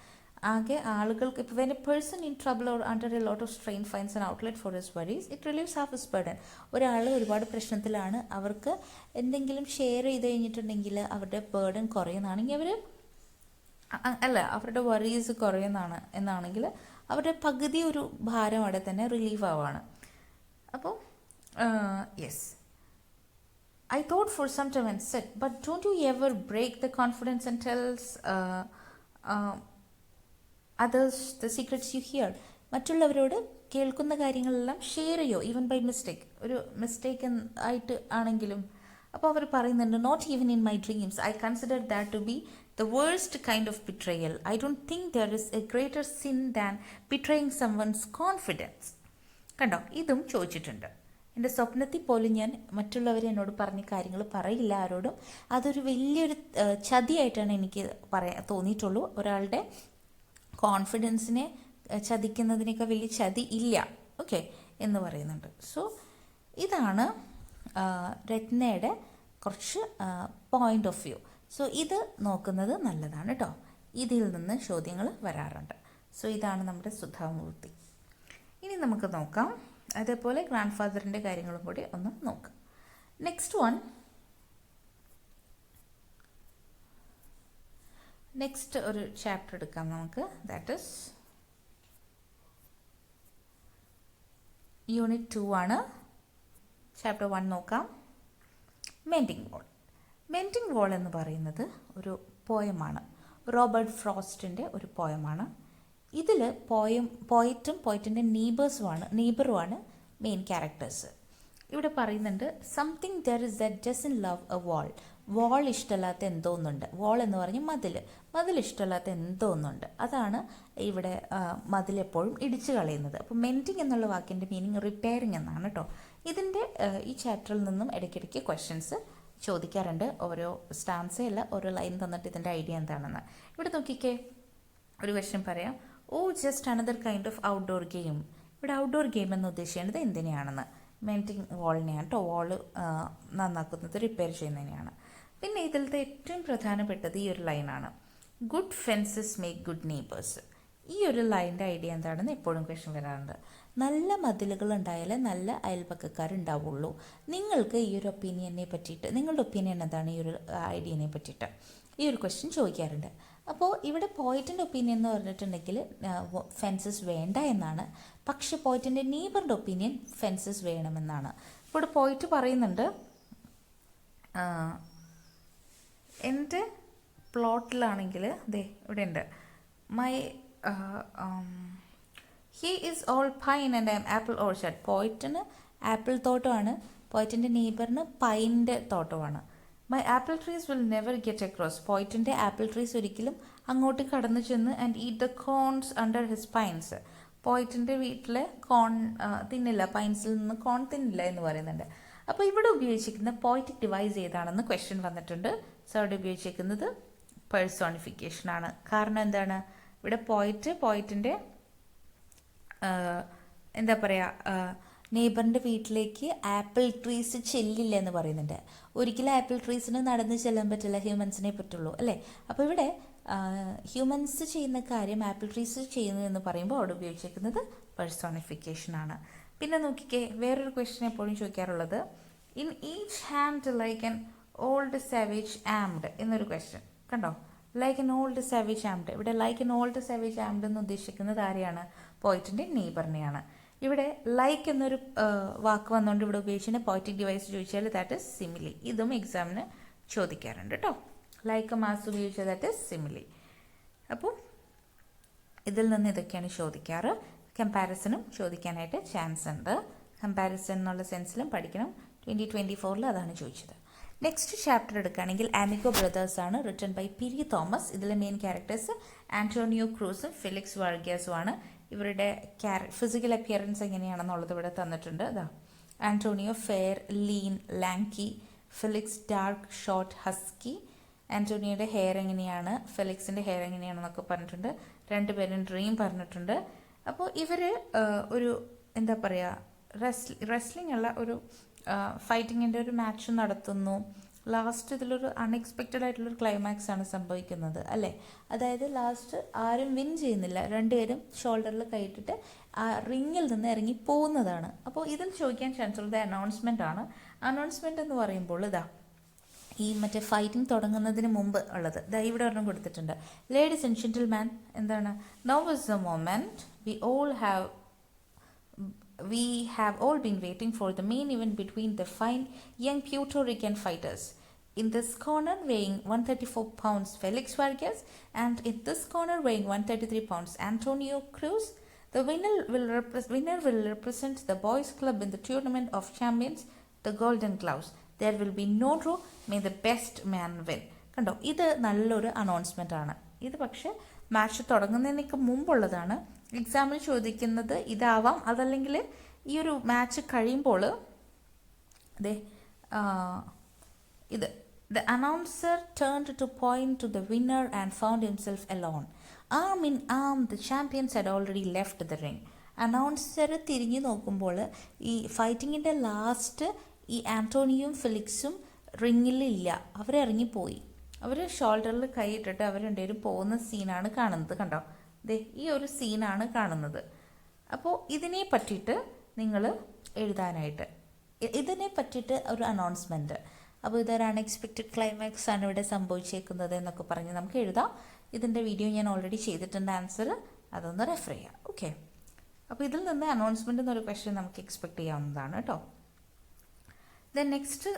ആകെ ആളുകൾക്ക് ഇപ്പോൾ when A person in trouble or under a lot of strain finds an outlet for his worries it relieves half his burden. ഒരാൾ ഒരുപാട് പ്രശ്നത്തിലാണ്, അവർക്ക് എന്തെങ്കിലും ഷെയർ ചെയ്ത് കഴിഞ്ഞിട്ടുണ്ടെങ്കിൽ അവരുടെ ബേർഡൻ കുറയുന്നതാണെങ്കിൽ അവർ അവരുടെ വറീസ് കുറയുന്നതാണ് എന്നാണെങ്കിൽ അവരുടെ പകുതി ഒരു ഭാരം അവിടെ തന്നെ റിലീവ് ആവുകയാണ്. അപ്പോൾ yes, I thought for some time and said, but don't you ever break the confidence and tells others the secrets you hear? മറ്റുള്ളവരോട് കേൾക്കുന്ന കാര്യങ്ങളെല്ലാം ഷെയർ ചെയ്യോ, ഈവൻ ബൈ മിസ്റ്റേക്ക്, ഒരു മിസ്റ്റേക്ക് ആയിട്ട് ആണെങ്കിലും. അപ്പോൾ അവർ പറയുന്നുണ്ട്, not even in my dreams I consider that to be the worst kind of betrayal. I don't think there is a greater sin than betraying someone's confidence. കണ്ടോ, ഇതും ചോദിച്ചിട്ടുണ്ട്. എൻ്റെ സ്വപ്നത്തിൽ പോലും ഞാൻ മറ്റുള്ളവർ എന്നോട് പറഞ്ഞ കാര്യങ്ങൾ പറയില്ല ആരോടും. അതൊരു വലിയൊരു ചതിയായിട്ടാണ് എനിക്ക് തോന്നിയിട്ടുള്ളൂ. ഒരാളുടെ കോൺഫിഡൻസിനെ ചതിക്കുന്നതിനേക്കാൾ വലിയ ചതി ഇല്ല, ഓക്കെ എന്ന് പറയുന്നുണ്ട്. സോ ഇതാണ് രത്നയുടെ കുറച്ച് പോയിൻ്റ് ഓഫ് വ്യൂ. സോ ഇത് നോക്കുന്നത് നല്ലതാണ് കേട്ടോ. ഇതിൽ നിന്ന് ചോദ്യങ്ങൾ വരാറുണ്ട്. സോ ഇതാണ് നമ്മുടെ സുധാമൂർത്തി. ഇനി നമുക്ക് നോക്കാം, അതേപോലെ ഗ്രാൻഡ് ഫാദറിൻ്റെ കാര്യങ്ങളും കൂടി ഒന്ന് നോക്കാം. നെക്സ്റ്റ് ഒരു ചാപ്റ്റർ എടുക്കാം നമുക്ക്. ദാറ്റ് ഈസ് യൂണിറ്റ് 2 ആണ്. ചാപ്റ്റർ 1 നോക്കാം. Mending wall. മെൻഡിങ് വോൾ എന്ന് പറയുന്നത് ഒരു പോയമാണ്. റോബർട്ട് ഫ്രോസ്റ്റിൻ്റെ ഒരു പോയമാണ്. ഇതിൽ പോയറ്റും പോയറ്റിൻ്റെ നെയ്ബറുമാണ് മെയിൻ ക്യാരക്ടേഴ്സ്. ഇവിടെ പറയുന്നുണ്ട്, something there is that doesn't love a wall. Wall ഇഷ്ടമല്ലാത്ത എന്തോ ഒന്നുണ്ട്. വാൾ എന്ന് പറഞ്ഞാൽ മതിൽ ഇഷ്ടമല്ലാത്ത എന്തോ ഒന്നുണ്ട്. അതാണ് ഇവിടെ മതിലെപ്പോഴും ഇടിച്ചു കളയുന്നത്. അപ്പോൾ മെൻഡിങ് എന്നുള്ള വാക്കിൻ്റെ മീനിങ് റിപ്പയറിങ് എന്നാണ് കേട്ടോ. ഇതിൻ്റെ ഈ ചാപ്റ്ററിൽ നിന്നും ഇടയ്ക്കിടയ്ക്ക് ക്വസ്റ്റ്യൻസ് ചോദിക്കാറുണ്ട്. ഓരോ സ്റ്റാൻസയല്ല, ഓരോ ലൈൻ തന്നിട്ട് ഇതിൻ്റെ ഐഡിയ എന്താണെന്ന്. ഇവിടെ നോക്കിക്കേ, ഒരു ക്വസ്റ്റ്യൻ പറയാം. Just another kind of outdoor game. ഇവിടെ ഔട്ട്ഡോർ ഗെയിം എന്ന് ഉദ്ദേശിക്കുന്നത് എന്തിനെയാണെന്ന്? മെൻഡിങ് വാളിനെയാണ് കേട്ടോ. വാള് നന്നാക്കുന്നത്, റിപ്പയർ ചെയ്യുന്നതിനെയാണ്. പിന്നെ ഇതിലത്തെ ഏറ്റവും പ്രധാനപ്പെട്ടത് ഈ ഒരു ലൈനാണ്, good fences make good neighbours. ഈ ഒരു ലൈൻ്റെ ഐഡിയ എന്താണെന്ന് എപ്പോഴും ക്വസ്റ്റ്യൻ വരാറുണ്ട്. നല്ല മതിലുകൾ ഉണ്ടായാലേ നല്ല അയൽപക്കക്കാരുണ്ടാവുള്ളൂ. നിങ്ങൾക്ക് ഈ ഒരു ഒപ്പീനിയനെ പറ്റിയിട്ട്, നിങ്ങളുടെ ഒപ്പീനിയൻ എന്താണ് ഈ ഒരു ഐഡിയനെ പറ്റിയിട്ട്? ഈ ഒരു ക്വസ്റ്റ്യൻ ചോദിക്കാറുണ്ട്. അപ്പോൾ ഇവിടെ പോയിറ്റിൻ്റെ ഒപ്പീനിയൻ എന്ന് പറഞ്ഞിട്ടുണ്ടെങ്കിൽ ഫെൻസസ് വേണ്ട എന്നാണ്. പക്ഷെ പോയിറ്റിൻ്റെ നെയ്ബറിൻ്റെ ഒപ്പീനിയൻ ഫെൻസസ് വേണമെന്നാണ്. ഇവിടെ പോയിറ്റ് പറയുന്നുണ്ട്, എൻ്റെ പ്ലോട്ടിലാണെങ്കിൽ ഇവിടെ ഉണ്ട്, he is all pine and I am apple orchard. പോയിറ്റിന് ആപ്പിൾ തോട്ടമാണ്, പോയിറ്റിൻ്റെ നെയ്ബറിന് പൈൻ്റെ തോട്ടമാണ്. My apple trees will never get across. പോയിറ്റിൻ്റെ ആപ്പിൾ ട്രീസ് ഒരിക്കലും അങ്ങോട്ട് കടന്നു ചെന്ന് and eat the cones under his pines. പോയിറ്റിൻ്റെ വീട്ടിൽ കോൺ തിന്നില്ല, പൈൻസിൽ നിന്ന് കോൺ തിന്നില്ല എന്ന് പറയുന്നുണ്ട്. അപ്പോൾ ഇവിടെ ഉപയോഗിച്ചിരിക്കുന്ന പോയിറ്റിക് ഡിവൈസ് ഏതാണെന്ന് ക്വസ്റ്റ്യൻ വന്നിട്ടുണ്ട്. സോ അവിടെ ഉപയോഗിച്ചിരിക്കുന്നത് പേഴ്സോണിഫിക്കേഷനാണ്. കാരണം എന്താണ്? ഇവിടെ പോയിറ്റിൻ്റെ എന്താ പറയുക, നെയ്ബറിൻ്റെ വീട്ടിലേക്ക് ആപ്പിൾ ട്രീസ് ചെല്ലില്ല എന്ന് പറയുന്നുണ്ട്. ഒരിക്കലും ആപ്പിൾ ട്രീസിന് നടന്ന് ചെല്ലാൻ പറ്റില്ല, ഹ്യൂമൻസിനെ പറ്റുള്ളൂ അല്ലേ? അപ്പോൾ ഇവിടെ ഹ്യൂമൻസ് ചെയ്യുന്ന കാര്യം ആപ്പിൾ ട്രീസ് ചെയ്യുന്നു എന്ന് പറയുമ്പോൾ അവിടെ ഉപയോഗിച്ചിരിക്കുന്നത് പേഴ്സോണിഫിക്കേഷനാണ്. പിന്നെ നോക്കിക്കേ, വേറൊരു ക്വസ്റ്റ്യൻ എപ്പോഴും ചോദിക്കാറുള്ളത്, in each hand like an old savage armed എന്നൊരു ക്വസ്റ്റ്യൻ കണ്ടോ. Like an old savage armed. ഇവിടെ like an old savage armed എന്ന് ഉദ്ദേശിക്കുന്നത് ആരെയാണ്? പോയിറ്റിൻ്റെ നെയ്ബറിനെയാണ്. ഇവിടെ ലൈക്ക് എന്നൊരു വാക്ക് വന്നുകൊണ്ട് ഇവിടെ ഉപയോഗിച്ചിട്ട് പോയിറ്റിക് ഡിവൈസ് ചോദിച്ചാൽ ദാറ്റ് ഇസ് സിമിലി. ഇതും എക്സാമിന് ചോദിക്കാറുണ്ട് കേട്ടോ. ലൈക്ക് മാസ് ഉപയോഗിച്ചാൽ ദാറ്റ് ഇസ് സിമിലി. അപ്പോൾ ഇതിൽ നിന്ന് ഇതൊക്കെയാണ് ചോദിക്കാറ്. കമ്പാരിസണും ചോദിക്കാനായിട്ട് ചാൻസ് ഉണ്ട്. കമ്പാരിസൺ എന്നുള്ള സെൻസിലും പഠിക്കണം. 2024 അതാണ് ചോദിച്ചത്. നെക്സ്റ്റ് ചാപ്റ്റർ എടുക്കുകയാണെങ്കിൽ ആമിഗോ ബ്രദേഴ്സ് ആണ്, റിട്ടൺ ബൈ പിരി തോമസ്. ഇതിലെ മെയിൻ ക്യാരക്ടേഴ്സ് ആന്റോണിയോ ക്രൂസും ഫെലിക്സ് വാർഗിയാസും ആണ്. ഇവരുടെ ഫിസിക്കൽ അപ്പിയറൻസ് എങ്ങനെയാണെന്നുള്ളത് ഇവിടെ തന്നിട്ടുണ്ട്. അതാ Antonio fair, lean, lanky. Felix dark, short, husky. ആന്റോണിയോയുടെ ഹെയർ എങ്ങനെയാണ്, ഫെലിക്സിൻ്റെ ഹെയർ എങ്ങനെയാണെന്നൊക്കെ പറഞ്ഞിട്ടുണ്ട്. രണ്ടുപേരും ഡ്രീം പറഞ്ഞിട്ടുണ്ട്. അപ്പോൾ ഇവർ ഒരു എന്താ പറയുക, റെസ്ലിംഗ് ഉള്ള ഒരു ഫൈറ്റിങ്ങിൻ്റെ ഒരു മാച്ച് നടത്തുന്നു. ലാസ്റ്റ് ഇതിലൊരു അൺഎക്സ്പെക്റ്റഡ് ആയിട്ടുള്ളൊരു ക്ലൈമാക്സ് ആണ് സംഭവിക്കുന്നത് അല്ലേ. അതായത് ലാസ്റ്റ് ആരും വിൻ ചെയ്യുന്നില്ല, രണ്ടുപേരും ഷോൾഡറിൽ കൈയിട്ടിട്ട് ആ റിങ്ങിൽ നിന്ന് ഇറങ്ങി പോകുന്നതാണ്. അപ്പോൾ ഇതിൽ ചോദിക്കാൻ ചാൻസ് ഉള്ളത് അനൗൺസ്മെൻ്റ് ആണ്. അനൗൺസ്മെൻ്റ് എന്ന് പറയുമ്പോൾ ഇതാ ഈ മറ്റേ ഫൈറ്റിംഗ് തുടങ്ങുന്നതിന് മുമ്പ് ഉള്ളത് ദാ ഇവിടെ ഒരെണ്ണം കൊടുത്തിട്ടുണ്ട്. ലേഡീസ് ആൻഡ് ജെന്റിൽമാൻ എന്താണ്, now is the moment we have all been waiting for the main event between the fine young Puerto Rican fighters. In this corner weighing 134 pounds Felix Vargas, and in this corner weighing 133 pounds Antonio Cruz. The winner will represent the boys club in the tournament of champions, the Golden Gloves. There will be no draw, may the best man win. കണ്ടോ, ഇത് നല്ലൊരു announcement ആണ്. ഇത് പക്ഷേ match തുടങ്ങുന്നതിനൊക്കെ മുമ്പുള്ളതാണ്. എക്സാമിൽ ചോദിക്കുന്നത് ഇതാവാം, അതല്ലെങ്കിൽ ഈ ഒരു മാച്ച് കഴിയുമ്പോൾ ഇത് The announcer turned to point to the winner and found himself alone. Arm in arm, the champions had already left the ring. Announcer തിരിഞ്ഞു നോക്കുമ്പോൾ ഈ ഫൈറ്റിങ്ങിൻ്റെ ലാസ്റ്റ് ഈ ആന്റോണിയും ഫെലിക്സും റിങ്ങിലില്ല, അവരിറങ്ങിപ്പോയി. അവർ ഷോൾഡറിൽ കൈയിട്ടിട്ട് അവർ രണ്ടുപേരും പോകുന്ന സീനാണ് കാണുന്നത്. കണ്ടോ, ഈ ഒരു സീനാണ് കാണുന്നത്. അപ്പോൾ ഇതിനെ പറ്റിയിട്ട് നിങ്ങൾ എഴുതാനായിട്ട്, ഇതിനെ പറ്റിയിട്ട് ഒരു അനൗൺസ്മെൻറ്റ്. അപ്പോൾ ഇതൊരു അൺഎക്സ്പെക്റ്റഡ് ക്ലൈമാക്സ് ആണ് ഇവിടെ സംഭവിച്ചേക്കുന്നത് എന്നൊക്കെ പറഞ്ഞ് നമുക്ക് എഴുതാം. ഇതിൻ്റെ വീഡിയോ ഞാൻ ഓൾറെഡി ചെയ്തിട്ടുണ്ട്, ആൻസർ അതൊന്ന് റെഫർ ചെയ്യാം. ഓക്കെ, അപ്പോൾ ഇതിൽ നിന്ന് അനൗൺസ്മെൻ്റ് എന്നൊരു ക്വസ്റ്റ്യൻ നമുക്ക് എക്സ്പെക്റ്റ് ചെയ്യാവുന്നതാണ് കേട്ടോ. Then next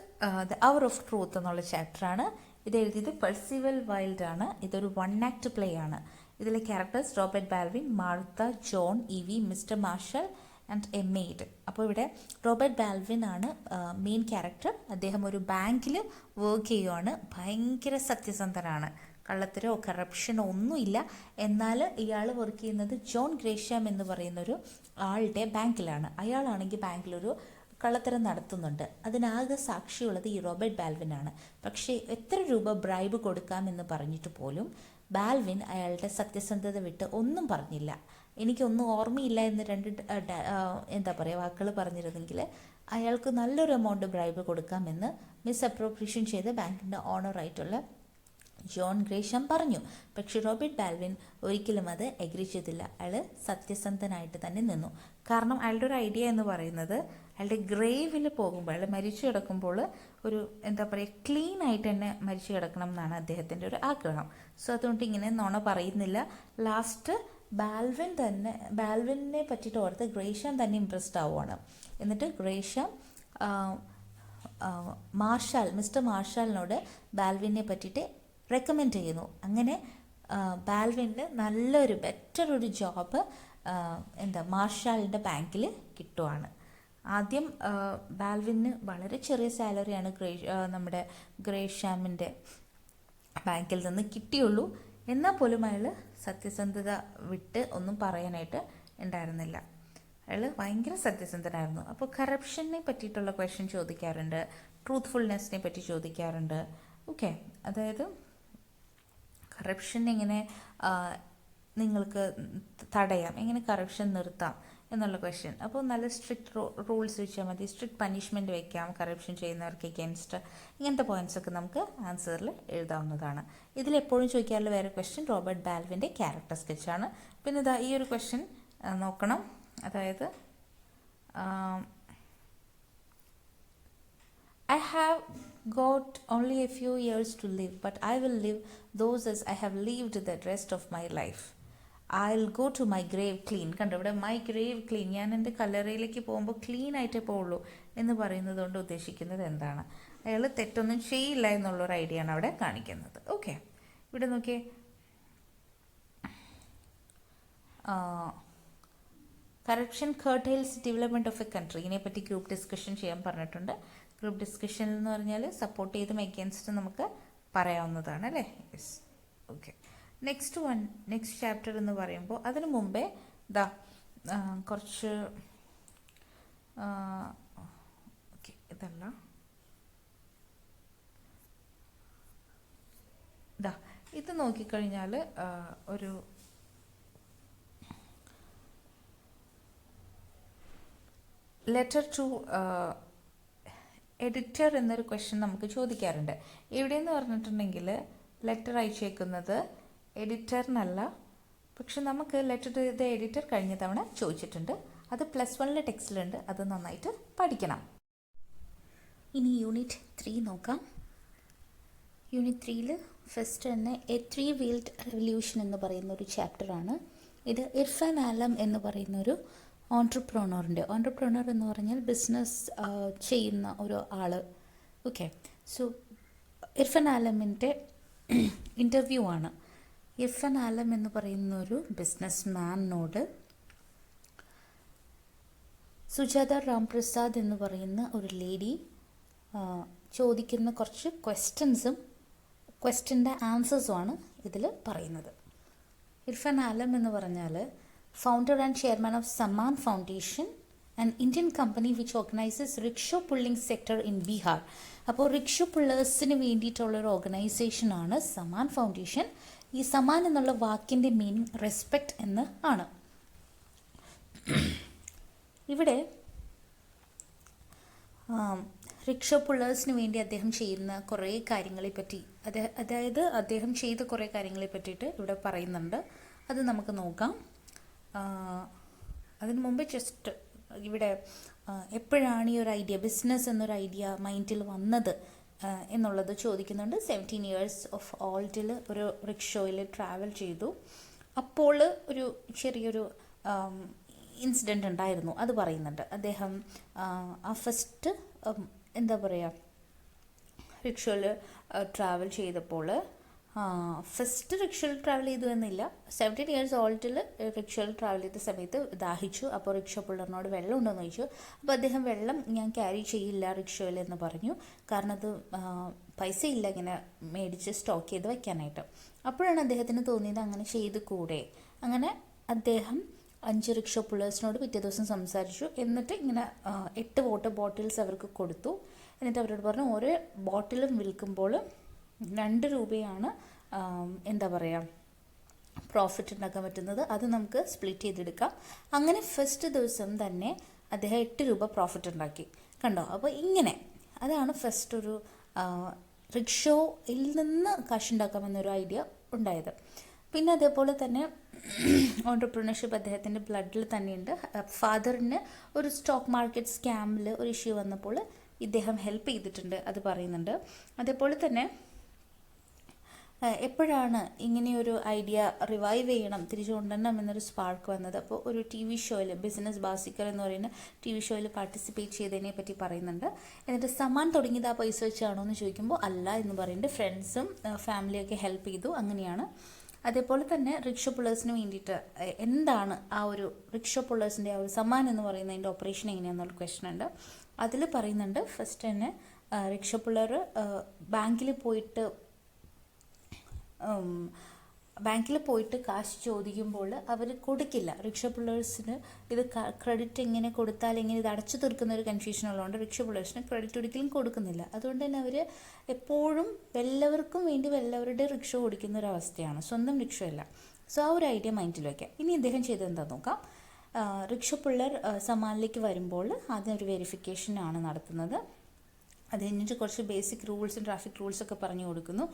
the hour of truth എന്നുള്ള ചാപ്റ്ററാണ്. ഇത് എഴുതിയത് പെർസിവൽ വൈൽഡ് ആണ്. ഇതൊരു 1 ആക്ട് പ്ലേ ആണ്. ഇതിലെ characters Robert Baldwin, Martha, John, Ivy, mister Marshall and a maid. അപ്പോൾ ഇവിടെ റോബർട്ട് ബാൽവിൻ ആണ് മെയിൻ ക്യാരക്ടർ. അദ്ദേഹം ഒരു ബാങ്കിൽ വർക്ക് ചെയ്യുവാണ്. ഭയങ്കര സത്യസന്ധനാണ്, കള്ളത്തരോ കറപ്ഷനോ ഒന്നുമില്ല. എന്നാൽ ഇയാൾ വർക്ക് ചെയ്യുന്നത് ജോൺ ഗ്രേഷ്യാം എന്ന് പറയുന്നൊരു ആളുടെ ബാങ്കിലാണ്. അയാളാണെങ്കിൽ ബാങ്കിലൊരു കള്ളത്തരം നടത്തുന്നുണ്ട്. അതിനാകെ സാക്ഷിയുള്ളത് ഈ റോബർട്ട് ബാൽവിനാണ്. പക്ഷേ എത്ര രൂപ ബ്രൈബ് കൊടുക്കാമെന്ന് പറഞ്ഞിട്ട് പോലും ബാൽവിൻ അയാളുടെ സത്യസന്ധത വിട്ട് ഒന്നും പറഞ്ഞില്ല. എനിക്കൊന്നും ഓർമ്മയില്ല എന്ന് എന്താ പറയുക വാക്കുകൾ പറഞ്ഞിരുന്നെങ്കിൽ അയാൾക്ക് നല്ലൊരു എമൗണ്ട് ബ്രൈബ് കൊടുക്കാമെന്ന് മിസ്അപ്രോപ്രിയേഷൻ ചെയ്ത് ബാങ്കിൻ്റെ ഓണറായിട്ടുള്ള ജോൺ ഗ്രേഷ്യാം പറഞ്ഞു. പക്ഷേ റോബർട്ട് ബാൽവിൻ ഒരിക്കലും അത് എഗ്രി ചെയ്തില്ല. അയാൾ സത്യസന്ധനായിട്ട് തന്നെ നിന്നു. കാരണം അയാളുടെ ഒരു ഐഡിയ എന്ന് പറയുന്നത് അയാളുടെ ഗ്രേവിൽ പോകുമ്പോൾ, അയാൾ മരിച്ചു കിടക്കുമ്പോൾ ഒരു എന്താ പറയുക ക്ലീൻ ആയിട്ട് തന്നെ മരിച്ചു കിടക്കണം എന്നാണ് അദ്ദേഹത്തിൻ്റെ ഒരു ആഗ്രഹം. സോ അതുകൊണ്ട് ഇങ്ങനെ നുണ പറയുന്നില്ല. ലാസ്റ്റ് ബാൽവിനെ പറ്റിയിട്ട് ഓർത്ത് ഗ്രേഷ്യാം തന്നെ ഇംപ്രസ്ഡ് ആവുകയാണ്. എന്നിട്ട് ഗ്രേഷ്യാം മിസ്റ്റർ മാർഷാലിനോട് ബാൽവിനെ പറ്റിയിട്ട് റെക്കമെൻഡ് ചെയ്യുന്നു. അങ്ങനെ ബാൽവിന് നല്ലൊരു ബെറ്റർ ഒരു ജോബ് മാർഷാലിൻ്റെ ബാങ്കിൽ കിട്ടുവാണ്. ആദ്യം ബാൽവിന് വളരെ ചെറിയ സാലറിയാണ് നമ്മുടെ ഗ്രേഷ്യാമിൻ്റെ ബാങ്കിൽ നിന്ന് കിട്ടിയുള്ളൂ. എന്നാൽ പോലും അയാൾ സത്യസന്ധത വിട്ട് ഒന്നും പറയാനായിട്ട് ഉണ്ടായിരുന്നില്ല. അയാൾ ഭയങ്കര സത്യസന്ധനായിരുന്നു. അപ്പോൾ കറപ്ഷനെ പറ്റിയിട്ടുള്ള ക്വസ്റ്റ്യൻ ചോദിക്കാറുണ്ട്, ട്രൂത്ത്ഫുൾനെസ്സിനെ പറ്റി ചോദിക്കാറുണ്ട്. ഓക്കെ, അതായത് കറപ്ഷൻ എങ്ങനെ നിങ്ങൾക്ക് തടയാം, എങ്ങനെ കറപ്ഷൻ നിർത്താം എന്നുള്ള ക്വസ്റ്റ്യൻ. അപ്പോൾ നല്ല സ്ട്രിക്റ്റ് റൂൾസ് വെച്ചാൽ മതി, സ്ട്രിക്റ്റ് പണിഷ്മെൻറ്റ് വയ്ക്കാം കറപ്ഷൻ ചെയ്യുന്നവർക്ക് എഗെയിൻസ്റ്റ്. ഇങ്ങനത്തെ പോയിൻറ്റ്സൊക്കെ നമുക്ക് ആൻസറിൽ എഴുതാവുന്നതാണ്. ഇതിലെപ്പോഴും ചോദിക്കാറുള്ള വേറെ ക്വസ്റ്റ്യൻ റോബർട്ട് ബാൽവിൻ്റെ ക്യാരക്ടർ സ്കെച്ചാണ്. പിന്നെ ഇതാ ഈ ഒരു ക്വസ്റ്റ്യൻ നോക്കണം. അതായത് I have got only a few years to live, but I will live those as I have lived the rest of my life. I'll go to my grave clean. കണ്ടോ ഇവിടെ my grave clean, ഞാൻ എൻ്റെ കല്ലറയിലേക്ക് പോകുമ്പോൾ clean ആയിട്ടേ പോവുള്ളൂ എന്ന് പറയുന്നത് കൊണ്ട് ഉദ്ദേശിക്കുന്നത് എന്താണ്? അയാൾ തെറ്റൊന്നും ചെയ്യില്ല എന്നുള്ളൊരു ഐഡിയ ആണ് അവിടെ കാണിക്കുന്നത്. ഓക്കെ, ഇവിടെ നോക്കിയേ, corruption curtails development of a country. ഇതിനെപ്പറ്റി ഗ്രൂപ്പ് ഡിസ്കഷൻ ചെയ്യാൻ പറഞ്ഞിട്ടുണ്ട്. ഗ്രൂപ്പ് ഡിസ്കഷൻ എന്ന് പറഞ്ഞാൽ സപ്പോർട്ട് ചെയ്തും എഗെയിൻസ്റ്റും നമുക്ക് പറയാവുന്നതാണ് അല്ലേ? യെസ്. ഓക്കെ, നെക്സ്റ്റ് ചാപ്റ്റർ എന്ന് പറയുമ്പോൾ അതിനു മുമ്പേ കുറച്ച് ഓക്കെ, ഇതല്ല, ഇത് നോക്കിക്കഴിഞ്ഞാൽ ഒരു ലെറ്റർ ടു എഡിറ്റർ എന്നൊരു ക്വസ്റ്റ്യൻ നമുക്ക് ചോദിക്കാറുണ്ട്. എവിടെയെന്ന് പറഞ്ഞിട്ടുണ്ടെങ്കിൽ ലെറ്റർ അയച്ചേക്കുന്നത് എഡിറ്ററിനല്ല, പക്ഷെ നമുക്ക് ലെറ്റർ ടു ദ എഡിറ്റർ കഴിഞ്ഞ തവണ ചോദിച്ചിട്ടുണ്ട്. അത് +1 ടെക്സ്റ്റിലുണ്ട്, അത് നന്നായിട്ട് പഠിക്കണം. ഇനി യൂണിറ്റ് 3 നോക്കാം. യൂണിറ്റ് 3 ഫസ്റ്റ് തന്നെ എ 3 വീൽഡ് റെവല്യൂഷൻ എന്ന് പറയുന്ന ഒരു ചാപ്റ്ററാണ്. ഇത് ഇർഫാൻ ആലം എന്ന് പറയുന്നൊരു ഓൺട്രപ്രണർ എന്ന് പറഞ്ഞാൽ ബിസിനസ് ചെയ്യുന്ന ഒരു ആൾ. ഓക്കെ, സോ ഇർഫാൻ ആലമിൻ്റെ ഇൻ്റർവ്യൂ ആണ്. ഇർഫാൻ ആലം എന്ന് പറയുന്ന ഒരു ബിസിനസ് മാനോട് സുജാത രാംപ്രസാദ് എന്ന് പറയുന്ന ഒരു ലേഡി ചോദിക്കുന്ന കുറച്ച് ക്വസ്റ്റ്യൻ്റെ ആൻസേഴ്സുമാണ് ഇതിൽ പറയുന്നത്. ഇർഫാൻ ആലം എന്ന് പറഞ്ഞാൽ founder and chairman of Zaman foundation, an Indian company which organises rickshaw pulling sector in Bihar. അപ്പോൾ റിക്ഷോ പുള്ളേഴ്സിന് വേണ്ടിയിട്ടുള്ളൊരു ഓർഗനൈസേഷനാണ് സമാൻ ഫൗണ്ടേഷൻ. ഈ സമാൻ എന്നുള്ള വാക്കിൻ്റെ മീനിങ് റെസ്പെക്റ്റ് എന്ന് ആണ്. ഇവിടെ റിക്ഷോ പുള്ളേഴ്സിന് വേണ്ടി അദ്ദേഹം ചെയ്യുന്ന കുറേ കാര്യങ്ങളെ പറ്റി, അതായത് അദ്ദേഹം ചെയ്ത കുറേ കാര്യങ്ങളെ പറ്റിയിട്ട് ഇവിടെ പറയുന്നുണ്ട്. അത് നമുക്ക് നോക്കാം. അതിനു മുമ്പ് ജസ്റ്റ് ഇവിടെ എപ്പോഴാണ് ഈ ഒരു ഐഡിയ, ബിസിനസ് എന്നൊരു ഐഡിയ മൈൻഡിൽ വന്നത് എന്നുള്ളത് ചോദിക്കുന്നുണ്ട്. 17 ഇയേഴ്സ് ഓഫ് ഓൾഡിൽ ഒരു റിക്ഷോയിൽ ട്രാവൽ ചെയ്തു. അപ്പോൾ ഒരു ചെറിയൊരു ഇൻസിഡൻ്റ് ഉണ്ടായിരുന്നു, അത് പറയുന്നുണ്ട്. അദ്ദേഹം ആ ഫസ്റ്റ് എന്താ പറയുക, റിക്ഷോയിൽ ട്രാവൽ ചെയ്തപ്പോൾ ഫസ്റ്റ് റിക്ഷയിൽ ട്രാവൽ ചെയ്തു എന്നില്ല, 17 ഇയേഴ്സ് ഓൾഡിൽ റിക്ഷയിൽ ട്രാവൽ ചെയ്ത സമയത്ത് ദാഹിച്ചു. അപ്പോൾ റിക്ഷ പുള്ളറിനോട് വെള്ളം ഉണ്ടോയെന്ന് ചോദിച്ചു. അപ്പോൾ അദ്ദേഹം വെള്ളം ഞാൻ ക്യാരി ചെയ്യില്ല റിക്ഷയിൽ എന്ന് പറഞ്ഞു. കാരണം അത് പൈസ ഇല്ല ഇങ്ങനെ മേടിച്ച് സ്റ്റോക്ക് ചെയ്ത് വയ്ക്കാനായിട്ട്. അപ്പോഴാണ് അദ്ദേഹത്തിന് തോന്നിയത് അങ്ങനെ ചെയ്ത് കൂടെ. അങ്ങനെ അദ്ദേഹം 5 റിക്ഷ പുള്ളേഴ്സിനോട് പിറ്റേ ദിവസം സംസാരിച്ചു. എന്നിട്ട് ഇങ്ങനെ 8 വാട്ടർ ബോട്ടിൽസ് അവർക്ക് കൊടുത്തു. എന്നിട്ട് അവരോട് പറഞ്ഞു ഓരോ ബോട്ടിലും വിൽക്കുമ്പോൾ 2 രൂപയാണ് എന്താ പറയുക പ്രോഫിറ്റ് ഉണ്ടാക്കാൻ പറ്റുന്നത്. അത് നമുക്ക് സ്പ്ലിറ്റ് ചെയ്തെടുക്കാം. അങ്ങനെ ഫസ്റ്റ് ദിവസം തന്നെ അദ്ദേഹം 8 രൂപ പ്രോഫിറ്റ് ഉണ്ടാക്കി. കണ്ടോ? അപ്പോൾ ഇങ്ങനെ അതാണ് ഫസ്റ്റ് ഒരു റിക്ഷോയിൽ നിന്ന് കാശുണ്ടാക്കാമെന്നൊരു ഐഡിയ ഉണ്ടായത്. പിന്നെ അതേപോലെ തന്നെ ഓൺട്രപ്രണർഷിപ്പ് അദ്ദേഹത്തിൻ്റെ ബ്ലഡിൽ തന്നെയുണ്ട്. ഫാദറിന് ഒരു സ്റ്റോക്ക് മാർക്കറ്റ് സ്കാമിൽ ഒരു ഇഷ്യൂ വന്നപ്പോൾ ഇദ്ദേഹം ഹെൽപ്പ് ചെയ്തിട്ടുണ്ട്, അത് പറയുന്നുണ്ട്. അതേപോലെ തന്നെ എപ്പോഴാണ് ഇങ്ങനെയൊരു ഐഡിയ റിവൈവ് ചെയ്യണം, തിരിച്ചു കൊണ്ടുവരണം എന്നൊരു സ്പാർക്ക് വന്നത്? അപ്പോൾ ഒരു TV ഷോയിൽ, ബിസിനസ് ബാസിക്കർ എന്ന് പറയുന്ന TV ഷോയിൽ പാർട്ടിസിപ്പേറ്റ് ചെയ്തതിനെ പറ്റി പറയുന്നുണ്ട്. എന്നിട്ട് സമാൻ തുടങ്ങിയത് ആ പൈസ വെച്ചാണോ എന്ന് ചോദിക്കുമ്പോൾ അല്ല എന്ന് പറയുന്നുണ്ട്. ഫ്രണ്ട്സും ഫാമിലിയൊക്കെ ഹെൽപ്പ് ചെയ്തു, അങ്ങനെയാണ്. അതേപോലെ തന്നെ റിക്ഷ പുള്ളേഴ്സിന് വേണ്ടിയിട്ട് എന്താണ് ആ ഒരു റിക്ഷ പുള്ളേഴ്സിൻ്റെ ആ ഒരു സമാൻ എന്ന് പറയുന്നതിൻ്റെ ഓപ്പറേഷൻ എങ്ങനെയാണെന്നുള്ള ക്വസ്റ്റൻ ഉണ്ട്. അതിൽ പറയുന്നുണ്ട് ഫസ്റ്റ് തന്നെ റിക്ഷ പുള്ളർ ബാങ്കിൽ പോയിട്ട് കാശ് ചോദിക്കുമ്പോൾ അവർ കൊടുക്കില്ല. റിക്ഷ പുള്ളേഴ്സിന് ഇത് ക്രെഡിറ്റ് എങ്ങനെ കൊടുത്താൽ എങ്ങനെ ഇത് അടച്ചു തീർക്കുന്ന ഒരു കൺഫ്യൂഷൻ ഉള്ളതുകൊണ്ട് റിക്ഷ പുള്ളേഴ്സിന് ക്രെഡിറ്റ് ഒരിക്കലും കൊടുക്കുന്നില്ല. അതുകൊണ്ട് തന്നെ അവർ എപ്പോഴും എല്ലാവർക്കും വേണ്ടി എല്ലാവരുടെ റിക്ഷ ഓടിക്കുന്ന ഒരു അവസ്ഥയാണ്, സ്വന്തം റിക്ഷയല്ല. സോ ആ ഒരു ഐഡിയ മൈൻഡിൽ വയ്ക്കാം. ഇനി അദ്ദേഹം ചെയ്തത് എന്താ നോക്കാം. റിക്ഷ പുള്ളർ സമാനിലേക്ക് വരുമ്പോൾ ആദ്യം ഒരു വെരിഫിക്കേഷനാണ് നടത്തുന്നത്. അത് കഴിഞ്ഞിട്ട് കുറച്ച് ബേസിക് റൂൾസും ട്രാഫിക് റൂൾസൊക്കെ പറഞ്ഞു കൊടുക്കുന്നു.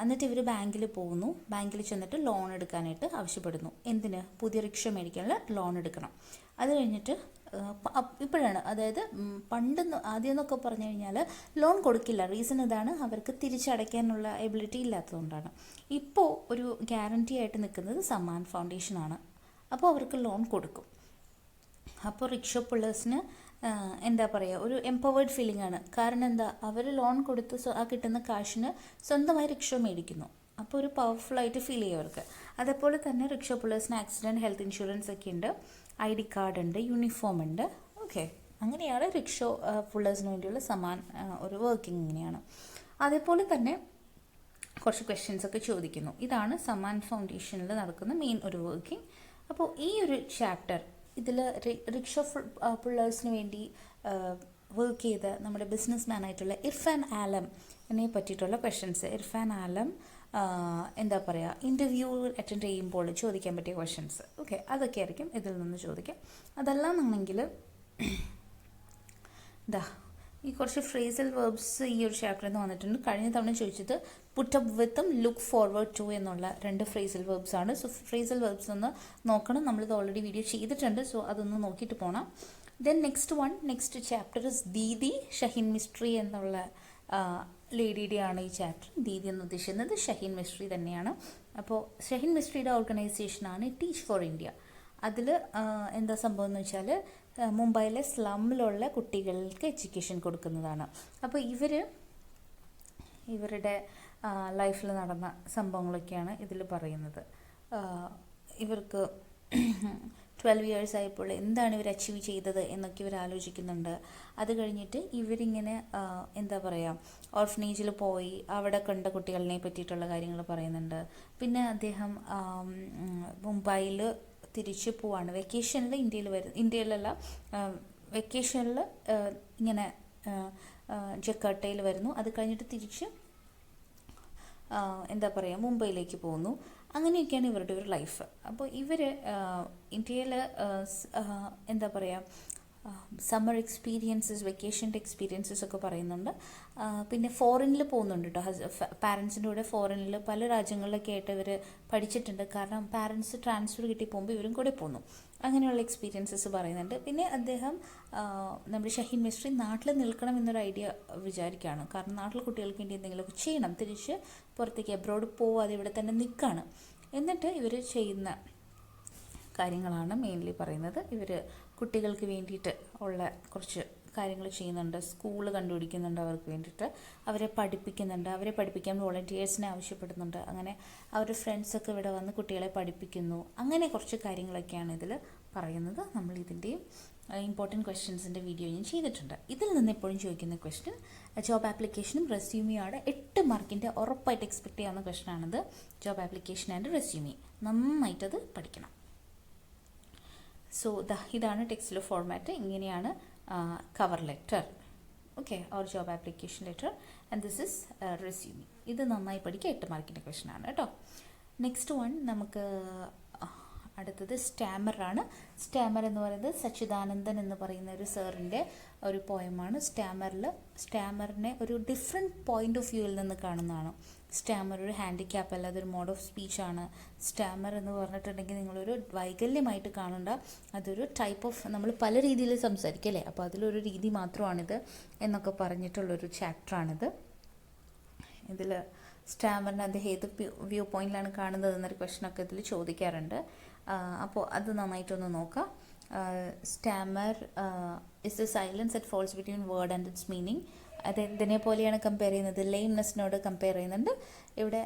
എന്നിട്ട് ഇവർ ബാങ്കിൽ പോകുന്നു. ബാങ്കിൽ ചെന്നിട്ട് ലോൺ എടുക്കാനായിട്ട് ആവശ്യപ്പെടുന്നു. എന്തിന്? പുതിയ റിക്ഷ മേടിക്കാനുള്ള ലോൺ എടുക്കണം. അത് കഴിഞ്ഞിട്ട് ഇപ്പോഴാണ്, അതായത് പണ്ട് ആദ്യം എന്നൊക്കെ പറഞ്ഞു കഴിഞ്ഞാൽ ലോൺ കൊടുക്കില്ല. റീസൺ ഇതാണ്, അവർക്ക് തിരിച്ചടയ്ക്കാനുള്ള എബിലിറ്റി ഇല്ലാത്തതുകൊണ്ടാണ്. ഇപ്പോൾ ഒരു ഗ്യാരണ്ടി ആയിട്ട് നിൽക്കുന്നത് സമ്മാൻ ഫൗണ്ടേഷനാണ്. അപ്പോൾ അവർക്ക് ലോൺ കൊടുക്കും. അപ്പോൾ റിക്ഷ പുള്ളേഴ്സിന് എന്താ പറയുക, ഒരു എംപവേർഡ് ഫീലിംഗ് ആണ്. കാരണം എന്താ, അവർ ലോൺ കൊടുത്ത് ആ കിട്ടുന്ന കാശിന് സ്വന്തമായി റിക്ഷ മേടിക്കുന്നു. അപ്പോൾ ഒരു പവർഫുള്ളായിട്ട് ഫീൽ ചെയ്യും അവർക്ക്. അതേപോലെ തന്നെ റിക്ഷ പുള്ളേഴ്സിന് ആക്സിഡൻറ്റ് ഹെൽത്ത് ഇൻഷുറൻസ് ഒക്കെ ഉണ്ട്, ID കാർഡ് ഉണ്ട്, യൂണിഫോം ഉണ്ട്. ഓക്കെ, അങ്ങനെയാണ് റിക്ഷ പുള്ളേഴ്സിന് വേണ്ടിയുള്ള സമ്മാൻ ഒരു വർക്കിംഗ് ഇങ്ങനെയാണ്. അതേപോലെ തന്നെ കുറച്ച് ക്വസ്റ്റ്യൻസ് ഒക്കെ ചോദിക്കുന്നു. ഇതാണ് സമ്മാൻ ഫൗണ്ടേഷനിൽ നടക്കുന്ന മെയിൻ ഒരു വർക്കിംഗ്. അപ്പോൾ ഈ ഒരു ചാപ്റ്റർ ഇതിൽ റിക്ഷ പുള്ളേഴ്സിന് വേണ്ടി വർക്ക് ചെയ്ത നമ്മുടെ ബിസിനസ് മാനായിട്ടുള്ള ഇർഫാൻ ആലമിനെ പറ്റിയിട്ടുള്ള ക്വസ്റ്റ്യൻസ്. ഇർഫാൻ ആലം എന്താ പറയുക, ഇൻ്റർവ്യൂ അറ്റൻഡ് ചെയ്യുമ്പോൾ ചോദിക്കാൻ പറ്റിയ ക്വസ്റ്റ്യൻസ്. ഓക്കെ, അതൊക്കെ ആയിരിക്കും ഇതിൽ നിന്ന് ചോദിക്കാം. അതല്ലാന്നുണ്ടെങ്കിൽ ഈ കുറച്ച് ഫ്രേസൽ വെർബ്സ് ഈ ഒരു ചാപ്റ്ററിൽ നിന്ന് വന്നിട്ടുണ്ട്. കഴിഞ്ഞ തവണ ചോദിച്ചത് പുട്ട് അപ്പ് വിത്തും ലുക്ക് ഫോർവേഡ് ടു എന്നുള്ള 2 ഫ്രേസൽ വെർബ്സ് ആണ്. സോ ഫ്രേസൽ വെർബ്സ് ഒന്ന് നോക്കണം, നമ്മളിത് ഓൾറെഡി വീഡിയോ ചെയ്തിട്ടുണ്ട്. സോ അതൊന്ന് നോക്കിയിട്ട് പോകണം. Then next chapter is Didi Shaheen mystery എന്നുള്ള ലേഡിയുടെയാണ് ഈ ചാപ്റ്റർ. ദീദി എന്ന് ഉദ്ദേശിക്കുന്നത് ഷഹീൻ മിസ്ട്രി തന്നെയാണ്. അപ്പോൾ ഷഹീൻ മിസ്ട്രിയുടെ ഓർഗനൈസേഷനാണ് ടീച്ച് ഫോർ ഇന്ത്യ. അതിൽ എന്താ സംഭവം എന്ന് വെച്ചാൽ മുംബൈയിലെ സ്ലമ്മിലുള്ള കുട്ടികൾക്ക് എഡ്യൂക്കേഷൻ കൊടുക്കുന്നതാണ്. അപ്പോൾ ഇവരുടെ ലൈഫിൽ നടന്ന സംഭവങ്ങളൊക്കെയാണ് ഇതിൽ പറയുന്നത്. ഇവർക്ക് 12 ഇയേഴ്സ് ആയപ്പോൾ എന്താണ് ഇവർ അച്ചീവ് ചെയ്തത് എന്നൊക്കെ ഇവർ ആലോചിക്കുന്നുണ്ട്. അത് കഴിഞ്ഞിട്ട് ഇവരിങ്ങനെ എന്താ പറയുക, ഓർഫനേജിൽ പോയി അവിടെ കണ്ട കുട്ടികളെ പറ്റിയിട്ടുള്ള കാര്യങ്ങൾ പറയുന്നുണ്ട്. പിന്നെ അദ്ദേഹം മുംബൈയിൽ തിരിച്ചു പോവാണ് വെക്കേഷനിൽ. ഇന്ത്യയിലല്ല, വെക്കേഷനിൽ ഇങ്ങനെ ജക്കാർട്ടയിൽ വരുന്നു. അത് കഴിഞ്ഞിട്ട് തിരിച്ച് എന്താ പറയുക, മുംബൈയിലേക്ക് പോകുന്നു. അങ്ങനെയൊക്കെയാണ് ഇവരുടെ ഒരു ലൈഫ്. അപ്പോൾ ഇവർ ഇന്ത്യയിൽ എന്താ പറയുക, സമ്മർ എക്സ്പീരിയൻസസ്, വെക്കേഷൻ്റെ എക്സ്പീരിയൻസസ് ഒക്കെ പറയുന്നുണ്ട്. പിന്നെ ഫോറിനിൽ പോകുന്നുണ്ട് കേട്ടോ. പാരൻസിൻ്റെ കൂടെ ഫോറിനിൽ പല രാജ്യങ്ങളിലൊക്കെ ആയിട്ട് ഇവർ പഠിച്ചിട്ടുണ്ട്. കാരണം പാരൻസ് ട്രാൻസ്ഫർ കിട്ടി പോകുമ്പോൾ ഇവരും കൂടെ പോകുന്നു. അങ്ങനെയുള്ള എക്സ്പീരിയൻസസ് പറയുന്നുണ്ട്. പിന്നെ അദ്ദേഹം നമ്മുടെ ഷഹീൻ മിസ്ട്രി നാട്ടിൽ നിൽക്കണം എന്നൊരു ഐഡിയ വിചാരിക്കുകയാണ്. കാരണം നാട്ടിൽ കുട്ടികൾക്ക് വേണ്ടി എന്തെങ്കിലുമൊക്കെ ചെയ്യണം, തിരിച്ച് പുറത്തേക്ക് അബ്രോഡ് പോവാതെ ഇവിടെ തന്നെ നിൽക്കുകയാണ്. എന്നിട്ട് ഇവർ ചെയ്യുന്ന കാര്യങ്ങളാണ് മെയിൻലി പറയുന്നത്. ഇവർ കുട്ടികൾക്ക് വേണ്ടിയിട്ട് ഉള്ള കുറച്ച് കാര്യങ്ങൾ ചെയ്യുന്നുണ്ട്. സ്കൂള് കണ്ടുപിടിക്കുന്നുണ്ട് അവർക്ക് വേണ്ടിയിട്ട്, അവരെ പഠിപ്പിക്കുന്നുണ്ട്. അവരെ പഠിപ്പിക്കാൻ വോളണ്ടിയേഴ്സിനെ ആവശ്യപ്പെടുന്നുണ്ട്. അങ്ങനെ അവരുടെ ഫ്രണ്ട്സൊക്കെ ഇവിടെ വന്ന് കുട്ടികളെ പഠിപ്പിക്കുന്നു. അങ്ങനെ കുറച്ച് കാര്യങ്ങളൊക്കെയാണ് ഇതിൽ പറയുന്നത്. നമ്മൾ ഇതിൻ്റെയും ഇമ്പോർട്ടൻറ്റ് ക്വസ്റ്റ്യൻസിൻ്റെ വീഡിയോ ഞാൻ ചെയ്തിട്ടുണ്ട്. ഇതിൽ നിന്ന് എപ്പോഴും ചോദിക്കുന്ന ക്വസ്റ്റ്യൻ ജോബ് ആപ്ലിക്കേഷനും റെസ്യൂമിയാണ്. 8 മാർക്കിൻ്റെ ഉറപ്പായിട്ട് എക്സ്പെക്റ്റ് ചെയ്യാവുന്ന ക്വസ്റ്റ്യനാണിത്. ജോബ് ആപ്ലിക്കേഷൻ ആൻഡ് റെസ്യൂമി നന്നായിട്ടത് പഠിക്കണം. സോ ഇതാണ് ടെക്സ്റ്റിലെ ഫോർമാറ്റ്. ഇങ്ങനെയാണ് cover letter, okay, or job application letter, and this is resume. ഇത് നന്നായി പഠിക്കുക. 8 മാർക്കിൻ്റെ ക്വസ്റ്റ്യനാണ് കേട്ടോ. നെക്സ്റ്റ് വൺ നമുക്ക് അടുത്തത് സ്റ്റാമറാണ്. സ്റ്റാമർ എന്ന് പറയുന്നത് സച്ചിദാനന്ദൻ എന്ന് പറയുന്ന ഒരു സാറിൻ്റെ ഒരു പോയമാണ്. സ്റ്റാമറിനെ ഒരു ഡിഫറെൻറ്റ് പോയിൻ്റ് ഓഫ് വ്യൂവിൽ നിന്ന് കാണുന്നതാണ്. സ്റ്റാമർ ഒരു ഹാൻഡിക്യാപ്പ് അല്ല, അതൊരു മോഡ് ഓഫ് സ്പീച്ചാണ്. സ്റ്റാമർ എന്ന് പറഞ്ഞിട്ടുണ്ടെങ്കിൽ നിങ്ങളൊരു വൈകല്യമായിട്ട് കാണണ്ട, അതൊരു ടൈപ്പ് ഓഫ്, നമ്മൾ പല രീതിയിൽ സംസാരിക്കും അല്ലേ, അപ്പോൾ അതിലൊരു രീതി മാത്രമാണിത് എന്നൊക്കെ പറഞ്ഞിട്ടുള്ളൊരു ചാപ്റ്ററാണിത്. ഇതിൽ സ്റ്റാമറിനെ അദ്ദേഹം ഏത് വ്യൂ പോയിന്റിലാണ് കാണുന്നത് എന്നൊരു ക്വസ്റ്റനൊക്കെ ഇതിൽ ചോദിക്കാറുണ്ട്. അപ്പോൾ അത് നന്നായിട്ടൊന്ന് നോക്കാം. Stammer is a silence that falls between word and its meaning. അത് ഇതിനെ പോലെയാണ് കമ്പയർ ചെയ്യുന്നത്, ലെയിംനെസ്സിനോട് കമ്പയർ ചെയ്യുന്നുണ്ട്. ഇവിടെ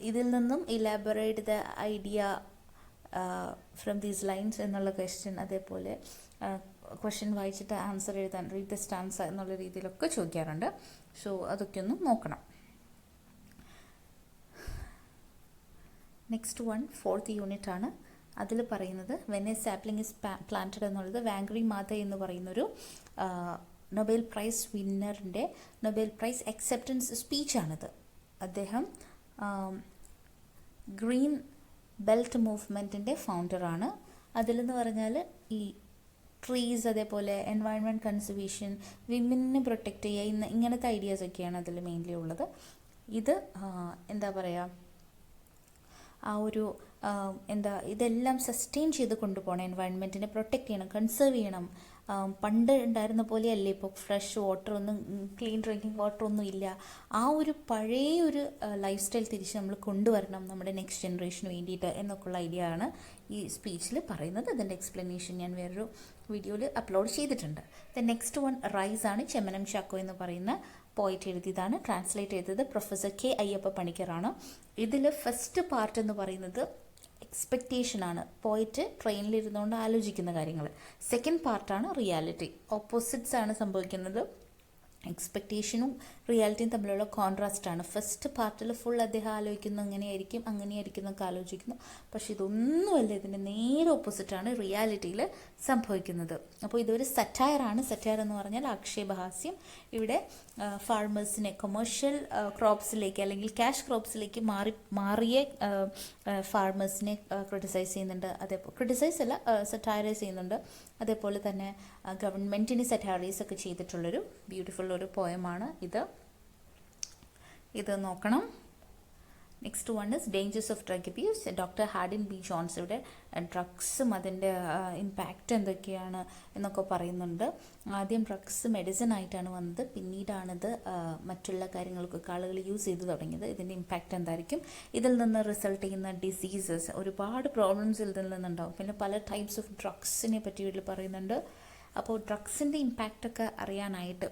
ഇതിൽ നിന്നും elaborate the idea from these lines എന്നുള്ള ക്വസ്റ്റ്യൻ, അതേപോലെ ക്വസ്റ്റ്യൻ വായിച്ചിട്ട് ആൻസർ എഴുതാൻ റീഡ് ദ സ്റ്റാൻസ എന്നുള്ള രീതിയിലൊക്കെ ചോദിക്കാറുണ്ട്. സോ അതൊക്കെ ഒന്ന് നോക്കണം. നെക്സ്റ്റ് വൺ 4th യൂണിറ്റ് ആണ്. അതിൽ പറയുന്നത് when a sapling is planted എന്നുള്ളത് വാങ്ക്രി മാത എന്ന് പറയുന്നൊരു നൊബേൽ പ്രൈസ് വിന്നറിൻ്റെ നൊബേൽ പ്രൈസ് അക്സെപ്റ്റൻസ് സ്പീച്ചാണിത്. അദ്ദേഹം ഗ്രീൻ ബെൽറ്റ് മൂവ്മെൻറ്റിൻ്റെ ഫൗണ്ടറാണ്. അതിലെന്ന് പറഞ്ഞാൽ ഈ ട്രീസ്, അതേപോലെ എൻവയൺമെൻറ്റ് കൺസർവേഷൻ, വിമനെ പ്രൊട്ടക്റ്റ് ചെയ്യുക, ഇങ്ങനത്തെ ഐഡിയാസൊക്കെയാണ് അതിൽ മെയിൻലി ഉള്ളത്. ഇത് എന്താ പറയുക, ആ ഒരു ഇതെല്ലാം സസ്റ്റെയിൻ ചെയ്ത് കൊണ്ടുപോകണം, എൻവയൺമെൻറ്റിനെ പ്രൊട്ടക്റ്റ് ചെയ്യണം, കൺസേർവ് ചെയ്യണം. പണ്ട് ഉണ്ടായിരുന്ന പോലെയല്ലേ ഇപ്പോൾ ഫ്രഷ് വാട്ടർ ഒന്നും, ക്ലീൻ ഡ്രിങ്കിങ് വാട്ടർ ഒന്നും ഇല്ല. ആ ഒരു പഴയ ഒരു ലൈഫ് സ്റ്റൈൽ തിരിച്ച് നമ്മൾ കൊണ്ടുവരണം നമ്മുടെ നെക്സ്റ്റ് ജനറേഷന് വേണ്ടിയിട്ട് എന്നൊക്കെയുള്ള ഐഡിയ ആണ് ഈ സ്പീച്ചിൽ പറയുന്നത്. ഇതിൻ്റെ എക്സ്പ്ലനേഷൻ ഞാൻ വേറൊരു വീഡിയോയിൽ അപ്ലോഡ് ചെയ്തിട്ടുണ്ട്. ദ നെക്സ്റ്റ് വൺ റൈസ് ആണ്. ചെമ്മനം ചാക്കോ എന്ന് പറയുന്ന പോയിറ്റ് എഴുതിയതാണ്. ട്രാൻസ്ലേറ്റ് ചെയ്തത് പ്രൊഫസർ കെ അയ്യപ്പ പണിക്കറാണ്. ഇതിൽ ഫസ്റ്റ് പാർട്ട് എന്ന് പറയുന്നത് എക്സ്പെക്റ്റേഷനാണ്, പോയിട്ട് ട്രെയിനിലിരുന്നുകൊണ്ട് ആലോചിക്കുന്ന കാര്യങ്ങൾ. സെക്കൻഡ് പാർട്ടാണ് റിയാലിറ്റി. ഓപ്പോസിറ്റ്സ് ആണ് സംഭവിക്കുന്നത്. എക്സ്പെക്റ്റേഷനും റിയാലിറ്റിയും തമ്മിലുള്ള കോൺട്രാസ്റ്റാണ്. ഫസ്റ്റ് പാർട്ടിൽ ഫുൾ അദ്ദേഹം ആലോചിക്കുന്നു അങ്ങനെയായിരിക്കും എന്നൊക്കെ ആലോചിക്കുന്നു. പക്ഷെ ഇതൊന്നുമല്ല, ഇതിൻ്റെ നേരെ ഓപ്പോസിറ്റാണ് റിയാലിറ്റിയിൽ സംഭവിക്കുന്നത്. അപ്പോൾ ഇതൊരു സറ്റയറാണ്. സറ്റയർ എന്ന് പറഞ്ഞാൽ ആക്ഷേപഹാസ്യം. ഇവിടെ ഫാർമേഴ്സിനെ കൊമേഴ്ഷ്യൽ ക്രോപ്സിലേക്ക് അല്ലെങ്കിൽ ക്യാഷ് ക്രോപ്സിലേക്ക് മാറിയ ഫാർമേഴ്സിനെ ക്രിട്ടിസൈസ് ചെയ്യുന്നുണ്ട്. അതേപോലെ ക്രിട്ടിസൈസ് അല്ല, സറ്റയറൈസ് ചെയ്യുന്നുണ്ട്. അതേപോലെ തന്നെ ഗവൺമെൻറ്റിന് സറ്റയറൈസ് ഒക്കെ ചെയ്തിട്ടുള്ളൊരു ബ്യൂട്ടിഫുൾ ഒരു പോയമാണ് ഇത് നോക്കണം. Next one is dangers of drug abuse. Doctor Hardin B Jones ഇവിടെ ഡ്രഗ്സും അതിൻ്റെ ഇമ്പാക്റ്റ് എന്തൊക്കെയാണ് എന്നൊക്കെ പറയുന്നുണ്ട്. ആദ്യം ഡ്രഗ്സ് മെഡിസിൻ ആയിട്ടാണ് വന്നത്, പിന്നീടാണിത് മറ്റുള്ള കാര്യങ്ങൾക്കൊക്കെ ആളുകൾ യൂസ് ചെയ്ത് തുടങ്ങിയത്. ഇതിൻ്റെ ഇമ്പാക്റ്റ് എന്തായിരിക്കും, ഇതിൽ നിന്ന് റിസൾട്ട് ചെയ്യുന്ന ഡിസീസസ്, ഒരുപാട് പ്രോബ്ലംസ് ഇതിൽ നിന്നുണ്ടാവും. പിന്നെ പല ടൈപ്സ് ഓഫ് ഡ്രഗ്സിനെ പറ്റി ഇതിൽ പറയുന്നുണ്ട്. അപ്പോൾ ഡ്രഗ്സിൻ്റെ ഇമ്പാക്റ്റൊക്കെ അറിയാനായിട്ട്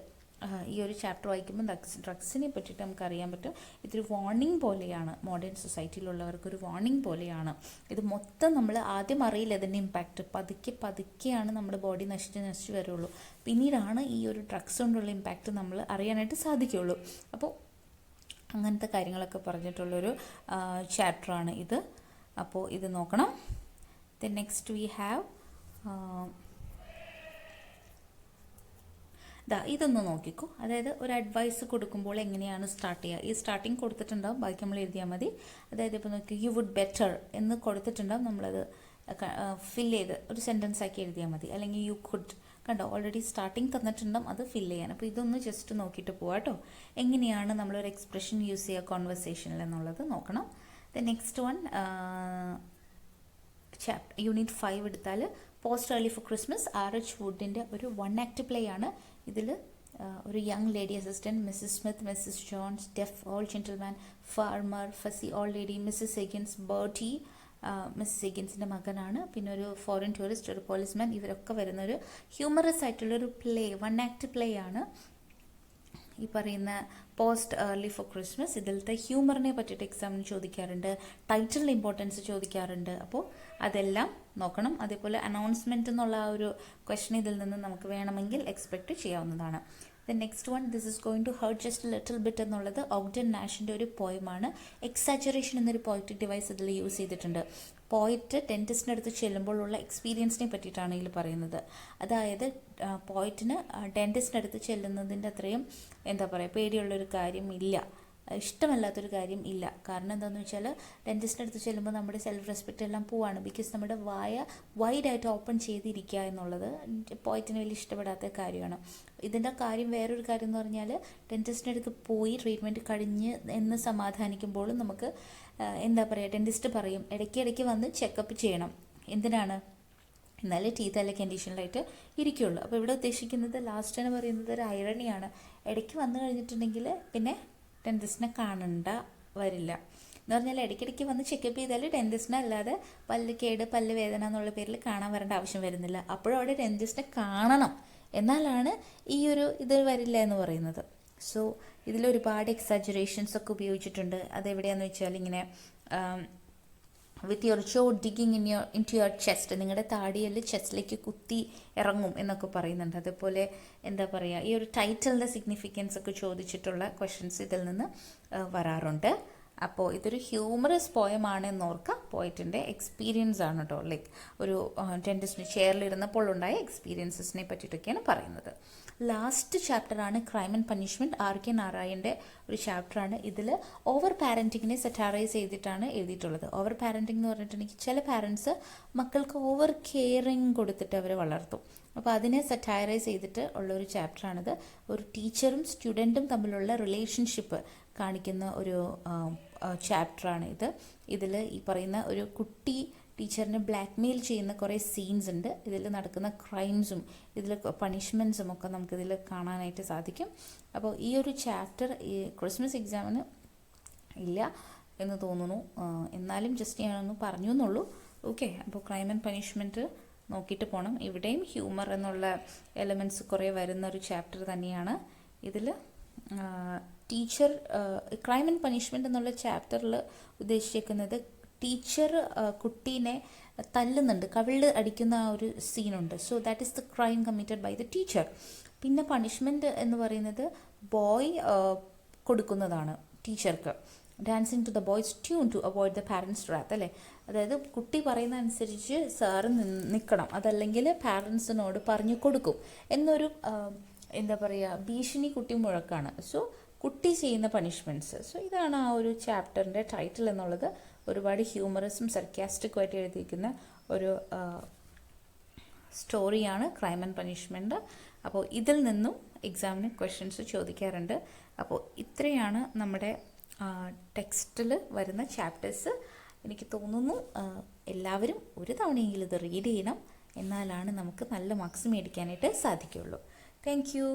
ഈ ഒരു ചാപ്റ്റർ വായിക്കുമ്പോൾ ഡ്രഗ്സിനെ പറ്റിയിട്ട് നമുക്ക് അറിയാൻ പറ്റും. ഇതൊരു വാർണിംഗ് പോലെയാണ്, മോഡേൺ സൊസൈറ്റിയിലുള്ളവർക്കൊരു വാർണിംഗ് പോലെയാണ്. ഇത് മൊത്തം നമ്മൾ ആദ്യം അറിയില്ല ഇതിൻ്റെ ഇമ്പാക്റ്റ്. പതുക്കെയാണ് നമ്മുടെ ബോഡി നശിച്ച് വരുള്ളൂ. പിന്നീടാണ് ഈ ഒരു ഡ്രഗ്സ് കൊണ്ടുള്ള ഇമ്പാക്റ്റ് നമ്മൾ അറിയാനായിട്ട് സാധിക്കുകയുള്ളൂ. അപ്പോൾ അങ്ങനത്തെ കാര്യങ്ങളൊക്കെ പറഞ്ഞിട്ടുള്ളൊരു ചാപ്റ്ററാണ് ഇത്. അപ്പോൾ ഇത് നോക്കണം. ദെൻ നെക്സ്റ്റ് വി ഹാവ് ഇതൊന്ന് നോക്കിക്കോ. അതായത് ഒരു അഡ്വൈസ് കൊടുക്കുമ്പോൾ എങ്ങനെയാണ് സ്റ്റാർട്ട് ചെയ്യുക. ഈ സ്റ്റാർട്ടിങ് കൊടുത്തിട്ടുണ്ടാവും, ബാക്കി നമ്മൾ എഴുതിയാൽ മതി. അതായത് ഇപ്പോൾ നോക്കി, യു വുഡ് ബെറ്റർ എന്ന് കൊടുത്തിട്ടുണ്ടാവും, നമ്മളത് ഫില്ല് ചെയ്ത് ഒരു സെൻറ്റൻസ് ആക്കി എഴുതിയാൽ മതി. അല്ലെങ്കിൽ യു കുഡ്, കണ്ടോ ഓൾറെഡി സ്റ്റാർട്ടിങ് തന്നിട്ടുണ്ടാവും, അത് ഫില്ല് ചെയ്യാൻ. അപ്പോൾ ഇതൊന്ന് ജസ്റ്റ് നോക്കിയിട്ട് പോവാം കേട്ടോ. എങ്ങനെയാണ് നമ്മളൊരു എക്സ്പ്രഷൻ യൂസ് ചെയ്യുക കോൺവെർസേഷനിൽ എന്നുള്ളത് നോക്കണം. ദ നെക്സ്റ്റ് വൺ യൂണിറ്റ് 5 എടുത്താൽ post early for Christmas, R.H. വുഡിൻ്റെ ഒരു 1 ആക്ട് പ്ലേ ആണ്. ഇതിൽ ഒരു young lady assistant, Mrs Smith, Mrs Jones, deaf old gentleman, farmer, fussy old lady, Mrs Eggins, Bertie Mrs എഗിൻസിൻ്റെ മകനാണ്, പിന്നെ ഒരു ഫോറിൻ ടൂറിസ്റ്റ്, ഒരു പോലീസ്മാൻ, ഇവരൊക്കെ വരുന്നൊരു ഹ്യൂമറസ് ആയിട്ടുള്ളൊരു പ്ലേ, 1 ആക്ട് പ്ലേ ആണ് ഈ പറയുന്ന പോസ്റ്റ് ഏർലി ഫോർ ക്രിസ്മസ്. ഇതിലത്തെ ഹ്യൂമറിനെ പറ്റിയിട്ട് എക്സാമിന് ചോദിക്കാറുണ്ട്, ടൈറ്റിലിൻ്റെ ഇമ്പോർട്ടൻസ് ചോദിക്കാറുണ്ട്. അപ്പോൾ അതെല്ലാം നോക്കണം. അതേപോലെ അനൗൺസ്മെൻറ്റ് എന്നുള്ള ആ ഒരു ക്വസ്റ്റൻ ഇതിൽ നിന്ന് നമുക്ക് വേണമെങ്കിൽ എക്സ്പെക്റ്റ് ചെയ്യാവുന്നതാണ്. The next one, this is going to hurt just little bit എന്നുള്ളത് ഓഗ്ഡൻ നാഷിൻ്റെ ഒരു പോയമാണ്. എക്സാജറേഷൻ എന്നൊരു പോയറ്റിക് ഡിവൈസ് ഇതിൽ യൂസ് ചെയ്തിട്ടുണ്ട്. പോയിറ്റ് ഡെൻറ്റിസ്റ്റിൻ്റെ അടുത്ത് ചെല്ലുമ്പോഴുള്ള എക്സ്പീരിയൻസിനെ പറ്റിയിട്ടാണ് ഇതിൽ പറയുന്നത്. അതായത് പോയിറ്റിന് ഡെൻറ്റിസ്റ്റിൻ്റെ അടുത്ത് ചെല്ലുന്നതിൻ്റെ അത്രയും എന്താ പറയുക, പേടിയുള്ളൊരു കാര്യം ഇല്ല, ഇഷ്ടമല്ലാത്തൊരു കാര്യം ഇല്ല. കാരണം എന്താണെന്ന് വെച്ചാൽ ഡെൻറ്റിസ്റ്റിൻ്റെ അടുത്ത് ചെല്ലുമ്പോൾ നമ്മുടെ സെൽഫ് റെസ്പെക്റ്റ് എല്ലാം പോവാണ്. ബിക്കോസ് നമ്മുടെ വായ വൈഡായിട്ട് ഓപ്പൺ ചെയ്തിരിക്കുക എന്നുള്ളത് പോയിറ്റിന് വലിയ ഇഷ്ടപ്പെടാത്ത കാര്യമാണ്. ഇതിൻ്റെ കാര്യം വേറൊരു കാര്യം എന്ന് പറഞ്ഞാൽ, ഡെൻറ്റിസ്റ്റിൻ്റെ അടുത്ത് പോയി ട്രീറ്റ്മെൻറ്റ് കഴിഞ്ഞ് എന്ന് സമാധാനിക്കുമ്പോഴും നമുക്ക് എന്താ പറയുക, ഡെൻറ്റിസ്റ്റ് പറയും ഇടയ്ക്കിടയ്ക്ക് വന്ന് ചെക്കപ്പ് ചെയ്യണം. എന്തിനാണ്? എന്നാലേ ടീത്ത് നല്ല കണ്ടീഷനിലായിട്ട് ഇരിക്കുകയുള്ളൂ. അപ്പോൾ ഇവിടെ ഉദ്ദേശിക്കുന്നത് ലാസ്റ്റ് എന്ന് പറയുന്നത് ഒരു ഐറണിയാണ്. ഇടയ്ക്ക് വന്നു കഴിഞ്ഞിട്ടുണ്ടെങ്കിൽ പിന്നെ ഡെൻറ്റിസ്റ്റിനെ കാണണ്ട വരില്ല എന്ന് പറഞ്ഞാൽ, ഇടയ്ക്കിടയ്ക്ക് വന്ന് ചെക്കപ്പ് ചെയ്താൽ ഡെൻറ്റിസ്റ്റിനെ അല്ലാതെ പല്ല് കേട്, പല്ല് വേദന എന്നുള്ള പേരിൽ കാണാൻ വരേണ്ട ആവശ്യം വരുന്നില്ല. അപ്പോഴും അവിടെ ഡെൻറ്റിസ്റ്റിനെ കാണണം, എന്നാലാണ് ഈ ഒരു ഇത് വരില്ല എന്ന് പറയുന്നത്. സോ ഇതിലൊരുപാട് എക്സാജറേഷൻസ് ഒക്കെ ഉപയോഗിച്ചിട്ടുണ്ട്. അതെവിടെയാണെന്ന് വെച്ചാൽ ഇങ്ങനെ with your jaw digging into your chest, നിങ്ങളുടെ താടിയിൽ ചെസ്റ്റിലേക്ക് കുത്തി ഇറങ്ങും എന്നൊക്കെ പറയുന്നുണ്ട്. അതുപോലെ എന്താ പറയുക, ഈ ഒരു ടൈറ്റിലിൻ്റെ സിഗ്നിഫിക്കൻസ് ഒക്കെ ചോദിച്ചിട്ടുള്ള ക്വസ്റ്റ്യൻസ് ഇതിൽ നിന്ന് വരാറുണ്ട്. അപ്പോൾ ഇതൊരു ഹ്യൂമറസ് പോയമാണ് എന്നോർക്കുക. പോയിറ്റിൻ്റെ എക്സ്പീരിയൻസ് ആണ് കേട്ടോ, ലൈക്ക് ഒരു ഡെൻറ്റിസ്റ്റിന് ചെയറിലിരുന്നപ്പോൾ ഉണ്ടായ എക്സ്പീരിയൻസസിനെ പറ്റിയിട്ടൊക്കെയാണ് പറയുന്നത്. ലാസ്റ്റ് ചാപ്റ്ററാണ് ക്രൈം ആൻഡ് പണിഷ്മെൻറ്റ്, R.K. നാരായണൻ്റെ ഒരു ചാപ്റ്ററാണ്. ഇതിൽ ഓവർ പാരൻറ്റിങ്ങിനെ സെറ്റാറൈസ് ചെയ്തിട്ടാണ് എഴുതിയിട്ടുള്ളത്. ഓവർ പാരൻറ്റിംഗ് എന്ന് പറഞ്ഞിട്ടുണ്ടെങ്കിൽ ചില പാരൻസ് മക്കൾക്ക് ഓവർ കെയറിങ് കൊടുത്തിട്ട് അവരെ വളർത്തും. അപ്പോൾ അതിനെ സറ്റയറൈസ് ചെയ്തിട്ട് ഉള്ളൊരു ചാപ്റ്ററാണിത്. ഒരു ടീച്ചറും സ്റ്റുഡൻറ്റും തമ്മിലുള്ള റിലേഷൻഷിപ്പ് കാണിക്കുന്ന ഒരു ചാപ്റ്ററാണ് ഇത്. ഇതിൽ ഈ പറയുന്ന ഒരു കുട്ടി ടീച്ചറിനെ ബ്ലാക്ക്മെയിൽ ചെയ്യുന്ന കുറേ സീൻസ് ഉണ്ട്. ഇതിൽ നടക്കുന്ന ക്രൈംസും ഇതിൽ പണിഷ്മെൻറ്റ്സും ഒക്കെ നമുക്കിതിൽ കാണാനായിട്ട് സാധിക്കും. അപ്പോൾ ഈ ഒരു ചാപ്റ്റർ ഈ ക്രിസ്മസ് എക്സാമിന് ഇല്ല എന്ന് തോന്നുന്നു, എന്നാലും ജസ്റ്റ് ഞാനൊന്ന് പറഞ്ഞു എന്നുള്ളൂ. ഓക്കെ, അപ്പോൾ ക്രൈം ആൻഡ് പണിഷ്മെൻറ്റ് നോക്കിയിട്ട് പോകണം. ഇവിടെയും ഹ്യൂമർ എന്നുള്ള എലമെൻറ്റ്സ് കുറേ വരുന്ന ഒരു ചാപ്റ്റർ തന്നെയാണ്. ഇതിൽ ടീച്ചർ ക്രൈം ആൻഡ് പണിഷ്മെൻറ്റ് എന്നുള്ള ചാപ്റ്ററിൽ ഉദ്ദേശിക്കുന്നത് ടീച്ചർ കുട്ടീനെ തല്ലുന്നുണ്ട്, കവിള് അടിക്കുന്ന ആ ഒരു സീനുണ്ട്. So that is the crime committed by the teacher. പിന്നെ പണിഷ്മെൻറ്റ് എന്ന് പറയുന്നത് ബോയ് കൊടുക്കുന്നതാണ് ടീച്ചർക്ക്. Dancing to the boy's tune to avoid the parents' wrath, അല്ലേ? അതായത് കുട്ടി പറയുന്ന അനുസരിച്ച് സാറ് നിൽക്കണം, അതല്ലെങ്കിൽ പാരൻസിനോട് പറഞ്ഞു കൊടുക്കും എന്നൊരു എന്താ പറയുക ഭീഷണി കുട്ടി മുഴക്കാണ്. സോ കുട്ടി ചെയ്യുന്ന പണിഷ്മെൻറ്റ്സ്. സോ ഇതാണ് ആ ഒരു ചാപ്റ്ററിൻ്റെ ടൈറ്റിൽ എന്നുള്ളത്. ഒരുപാട് ഹ്യൂമറസും സർക്കാസ്റ്റിക്കുമായിട്ട് എഴുതിയിരിക്കുന്ന ഒരു സ്റ്റോറിയാണ് ക്രൈം ആൻഡ് പണിഷ്മെൻറ്റ്. അപ്പോൾ ഇതിൽ നിന്നും എക്സാമിന് ക്വസ്റ്റ്യൻസ് ചോദിക്കാറുണ്ട്. അപ്പോൾ ഇത്രയാണ് നമ്മുടെ ടെക്സ്റ്റിൽ വരുന്ന ചാപ്റ്റേഴ്സ്. എനിക്ക് തോന്നുന്നു എല്ലാവരും ഒരു തവണയെങ്കിലും ഇത് റീഡ് ചെയ്യണം, എന്നാലാണ് നമുക്ക് നല്ല മാർക്സ് മേടിക്കാനായിട്ട് സാധിക്കുകയുള്ളൂ. Thank you.